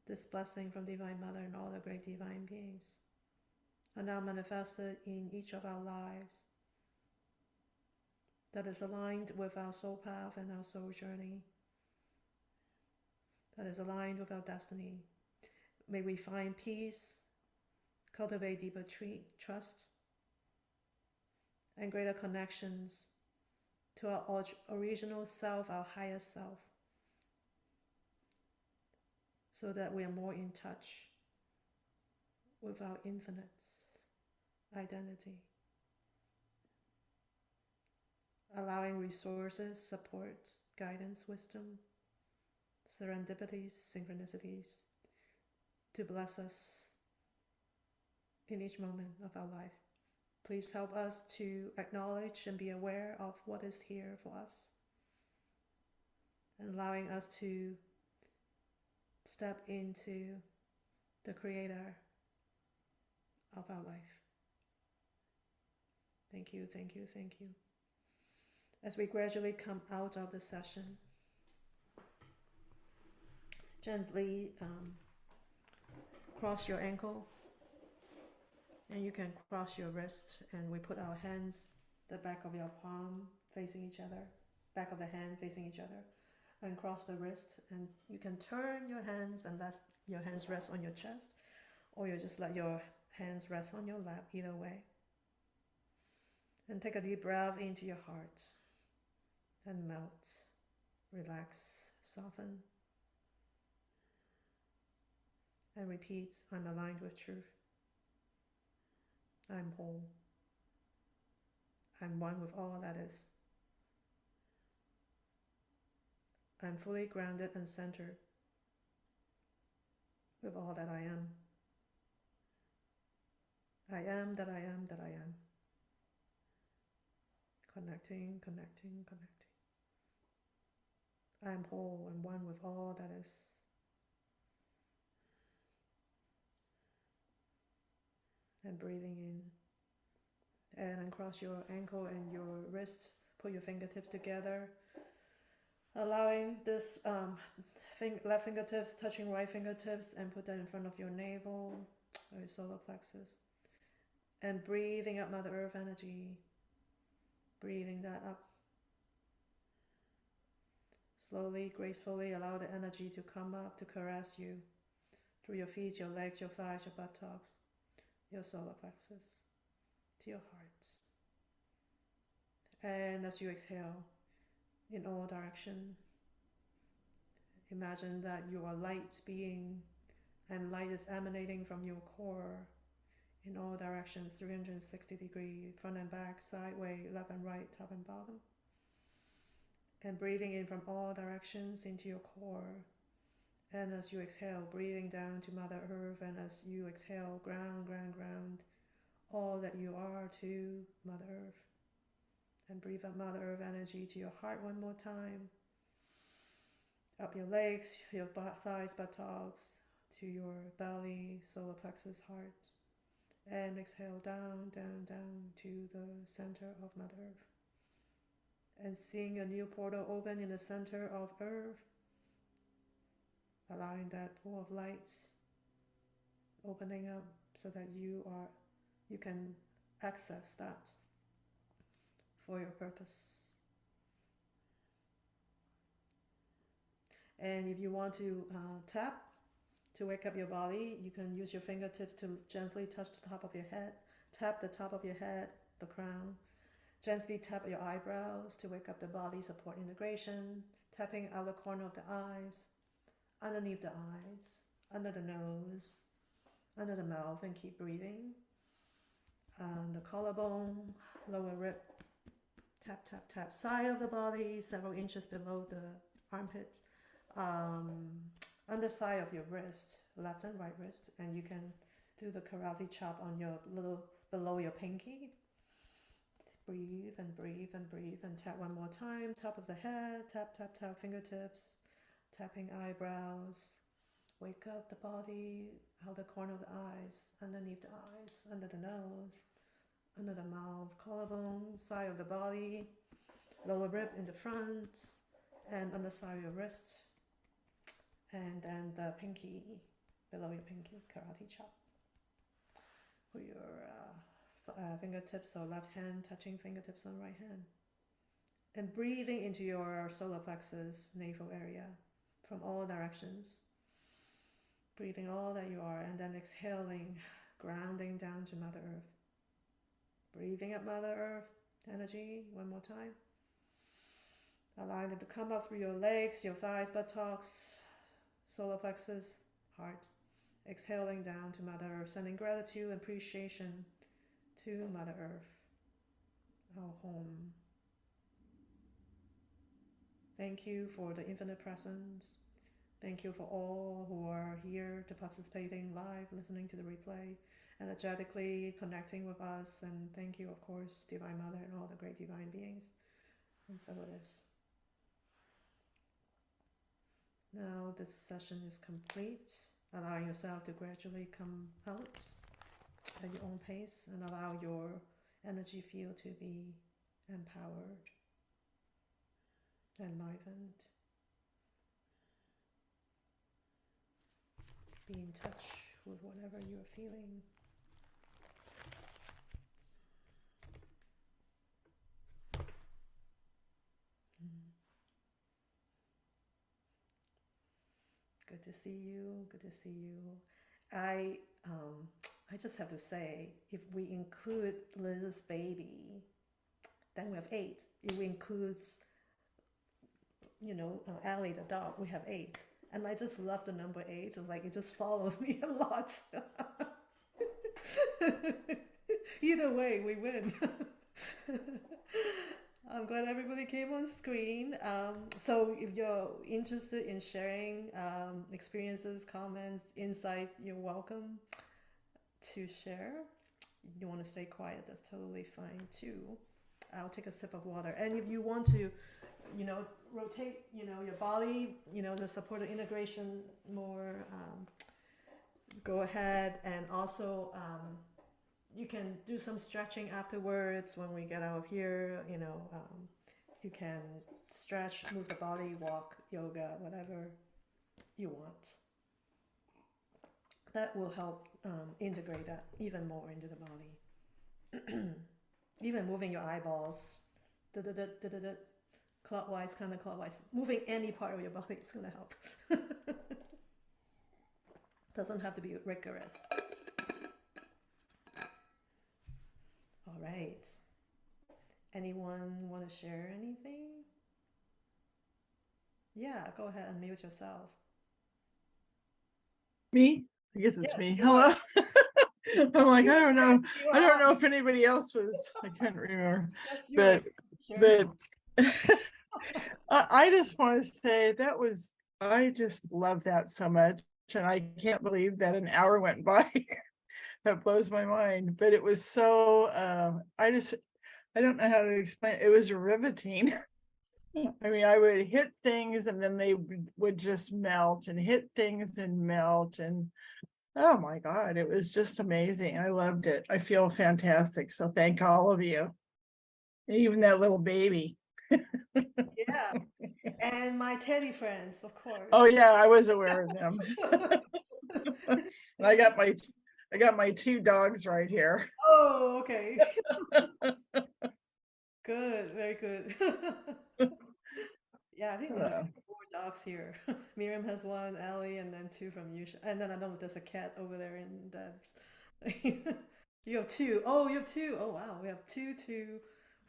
this blessing from Divine Mother and all the great divine beings, are now manifested in each of our lives, that is aligned with our soul path and our soul journey, that is aligned with our destiny. May we find peace, cultivate deeper trust, and greater connections to our original self, our higher self, so that we are more in touch with our infinite identity, allowing resources, support, guidance, wisdom, serendipities, synchronicities to bless us in each moment of our life. Please help us to acknowledge and be aware of what is here for us, and allowing us to step into the creator of our life. Thank you, thank you, thank you. As we gradually come out of the session, gently cross your ankle, and you can cross your wrist, and we put our hands, the back of your palm facing each other, back of the hand facing each other, and cross the wrist, and you can turn your hands and let your hands rest on your chest, or you just let your hands rest on your lap, either way. And take a deep breath into your heart and melt, relax, soften, and repeat, I'm aligned with truth. I'm whole. I'm one with all that is. I'm fully grounded and centered with all that I am. I am that I am that I am. Connecting, connecting, connecting. I am whole and one with all that is. And breathing in. And uncross your ankle and your wrist. Put your fingertips together. Allowing this left fingertips touching right fingertips, and put that in front of your navel, or your solar plexus. And breathing up Mother Earth energy. Breathing that up. Slowly, gracefully allow the energy to come up to caress you through your feet, your legs, your thighs, your buttocks, your solar plexus, to your hearts. And as you exhale in all directions, imagine that you are light being, and light is emanating from your core in all directions, 360 degrees, front and back, sideways, left and right, top and bottom. And breathing in from all directions into your core. And as you exhale, breathing down to Mother Earth, and as you exhale, ground, ground, ground, all that you are to Mother Earth. And breathe up Mother Earth energy to your heart one more time. Up your legs, your thighs, buttocks, to your belly, solar plexus, heart. And exhale down, down, down to the center of Mother Earth. and seeing a new portal open in the center of Earth, allowing that pool of lights opening up so that you can access that for your purpose. And if you want to tap to wake up your body, you can use your fingertips to gently touch the top of your head, tap the top of your head, the crown, gently tap your eyebrows to wake up the body, support integration, tapping out the corner of the eyes, underneath the eyes, under the nose, under the mouth, and keep breathing. The collarbone, lower rib, tap, tap, tap, side of the body, several inches below the armpits, underside of your wrist, left and right wrist, and you can do the karate chop on your little below your pinky. Breathe and breathe and breathe and tap one more time. Top of the head, tap, tap, tap, fingertips, tapping eyebrows. Wake up the body, out the corner of the eyes, underneath the eyes, under the nose, under the mouth, collarbone, side of the body, lower rib in the front, and underside of your wrist, and then the pinky, below your pinky, karate chop. Put your fingertips or left hand touching fingertips on right hand. And breathing into your solar plexus, navel area, from all directions. Breathing all that you are, and then exhaling, grounding down to Mother Earth. Breathing up Mother Earth energy one more time. Allowing it to come up through your legs, your thighs, buttocks, solar plexus, heart. Exhaling down to Mother Earth, sending gratitude and appreciation to Mother Earth, our home. Thank you for the infinite presence. Thank you for all who are here to participating live, listening to the replay, energetically connecting with us. And thank you, of course, Divine Mother and all the great divine beings. And so it is. Now this session is complete. Allow yourself to gradually come out at your own pace and allow your energy field to be empowered, enlivened. Be in touch with whatever you are feeling. Good to see you. Good to see you. I just have to say, if we include Liz's baby, then we have 8. If we include, Allie the dog, we have 8. And I just love the number 8. It's like it just follows me a lot. Either way, we win. I'm glad everybody came on screen. So if you're interested in sharing experiences, comments, insights, you're welcome to share. If you want to stay quiet, that's totally fine too. I'll take a sip of water. And if you want to, rotate, your body, the supported integration more, go ahead. And also, you can do some stretching afterwards when we get out of here. You can stretch, move the body, walk, yoga, whatever you want. That will help integrate that even more into the body. Even moving your eyeballs, clockwise, counterclockwise, moving any part of your body is going to help. Doesn't have to be rigorous. All right. Anyone want to share anything? Yeah, go ahead and mute yourself. Me? I guess it's Yes, me. you Hello. are. I'm like, I don't know. You I don't are. know if anybody else was. I can't remember. Yes, you But are. Sure. I just want to say I just love that so much. And I can't believe that an hour went by. That blows my mind. But it was so, I don't know how to explain. It was riveting. I mean, I would hit things and then they would just melt, and hit things and melt. And oh my God, it was just amazing. I loved it. I feel fantastic. So thank all of you. And even that little baby. Yeah. And my teddy friends, of course. Oh yeah, I was aware of them. And I got my two dogs right here. Oh, okay. Good, very good. Yeah, I think we have Hello. 4 dogs here. Miriam has one, Allie, and then 2 from Yusha. And then I know there's a cat over there in Deb's. You have 2. Oh, you have 2. Oh, wow. We have 2, 2,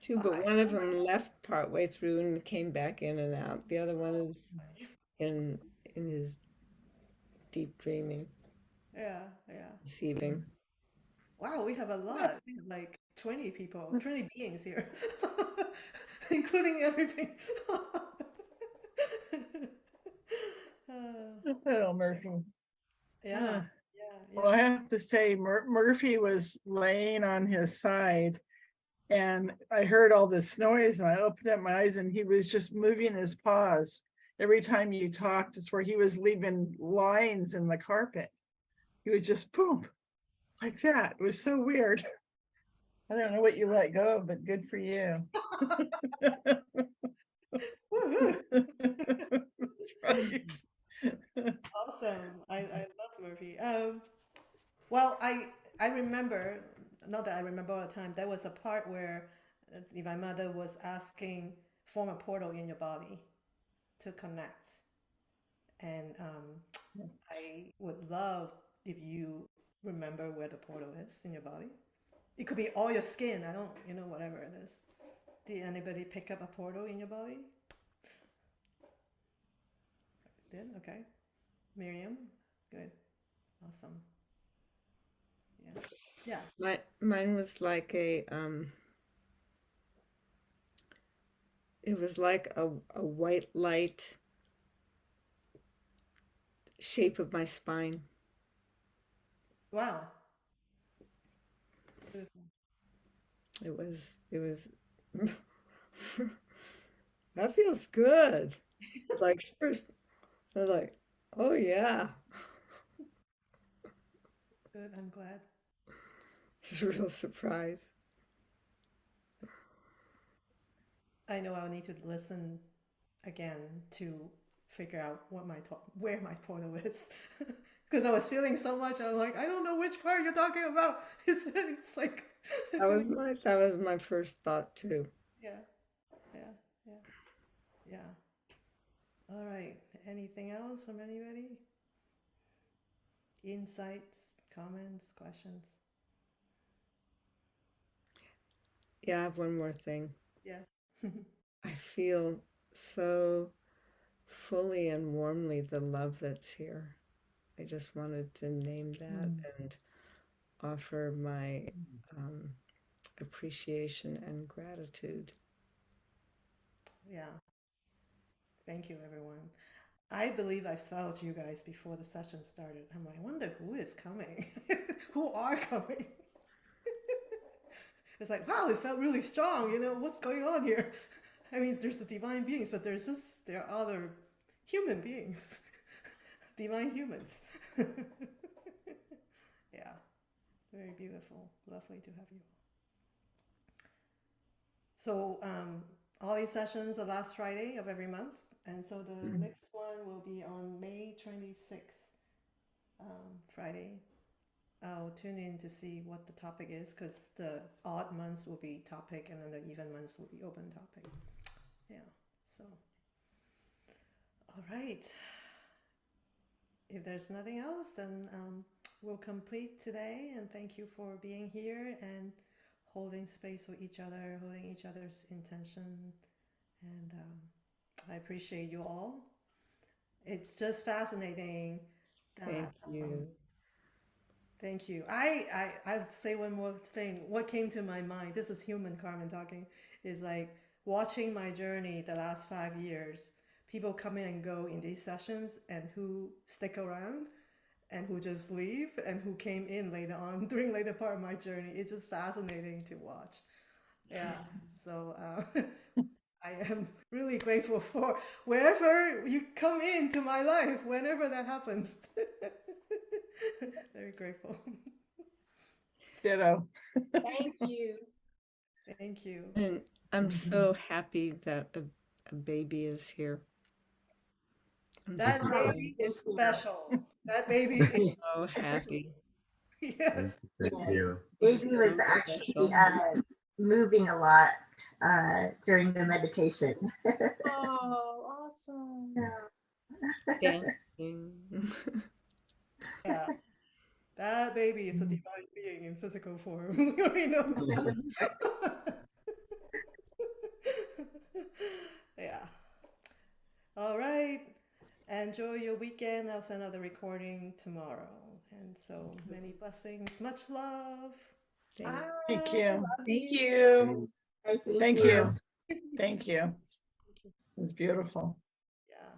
Two, 5. but one of them left partway through and came back in and out. The other one is in his deep dreaming, Yeah, yeah. receiving. Wow, we have a lot. We have like 20 people, 20 beings here, including everything. Uh, Hello, Murphy. yeah, Uh, yeah, Well, I yeah. have to say, Murphy was laying on his side, and I heard all this noise, and I opened up my eyes, and he was just moving his paws. Every time you talked, it's where he was leaving lines in the carpet. He was just boom, like that. It was so weird. I don't know what you let go of, but good for you. Woohoo. That's right. Awesome. I love Murphy. Well, I remember, not that I remember all the time, there was a part where Divine Mother was asking, form a portal in your body to connect. And I would love if you remember where the portal is in your body. It could be all your skin. I don't, whatever it is. Did anybody pick up a portal in your body? Did? Okay. Miriam? Good. Awesome. Yeah. Yeah. Mine was like it was like a white light shape of my spine. Wow. Beautiful. It was that feels good. Like first I was like, oh yeah. Good. I'm glad. It's a real surprise. I know I'll need to listen again to figure out where my portal is. Because I was feeling so much, I'm like, I don't know which part you're talking about. It's like, That was my first thought too. yeah, yeah, yeah, yeah. All right. Anything else from anybody? Insights, comments, questions? Yeah, I have one more thing. Yes. I feel so fully and warmly the love that's here. I just wanted to name that and offer my um, appreciation and gratitude. Yeah. Thank you, everyone. I believe I felt you guys before the session started. I'm like, I wonder who is coming, who are coming. It's like, wow, it felt really strong. What's going on here? I mean, there's the divine beings, but there are other human beings, divine humans. Yeah, very beautiful. Lovely to have you. So, all these sessions are last Friday of every month. And so the next one will be on May 26th, Friday. I'll tune in to see what the topic is because the odd months will be topic and then the even months will be open topic. Yeah, so, all right. If there's nothing else, then we'll complete today. And thank you for being here and holding space for each other, holding each other's intention. And I appreciate you all. It's just fascinating Thank that you. thank you. I'd say one more thing. What came to my mind, this is human Carmen talking, is like watching my journey the last 5 years, people come in and go in these sessions and who stick around and who just leave and who came in later on during later part of my journey. It's just fascinating to watch. Yeah. So I am really grateful for wherever you come into my life, whenever that happens. Very grateful. Ditto. Thank you. Thank you. And I'm Mhm. so happy that a baby is here. I'm That so, baby is Thank you. special. That baby is so happy. yes. Thank Yeah. you. Baby was So actually special. moving a lot during the meditation. Oh, awesome. Dancing. Yeah. That baby is a divine being in physical form. We already know that. Yeah. All right. Enjoy your weekend. I'll send out the recording tomorrow. And so many blessings. Much love. Thank Bye. you. Thank you. Thank you. Thank you. It's beautiful. Yeah.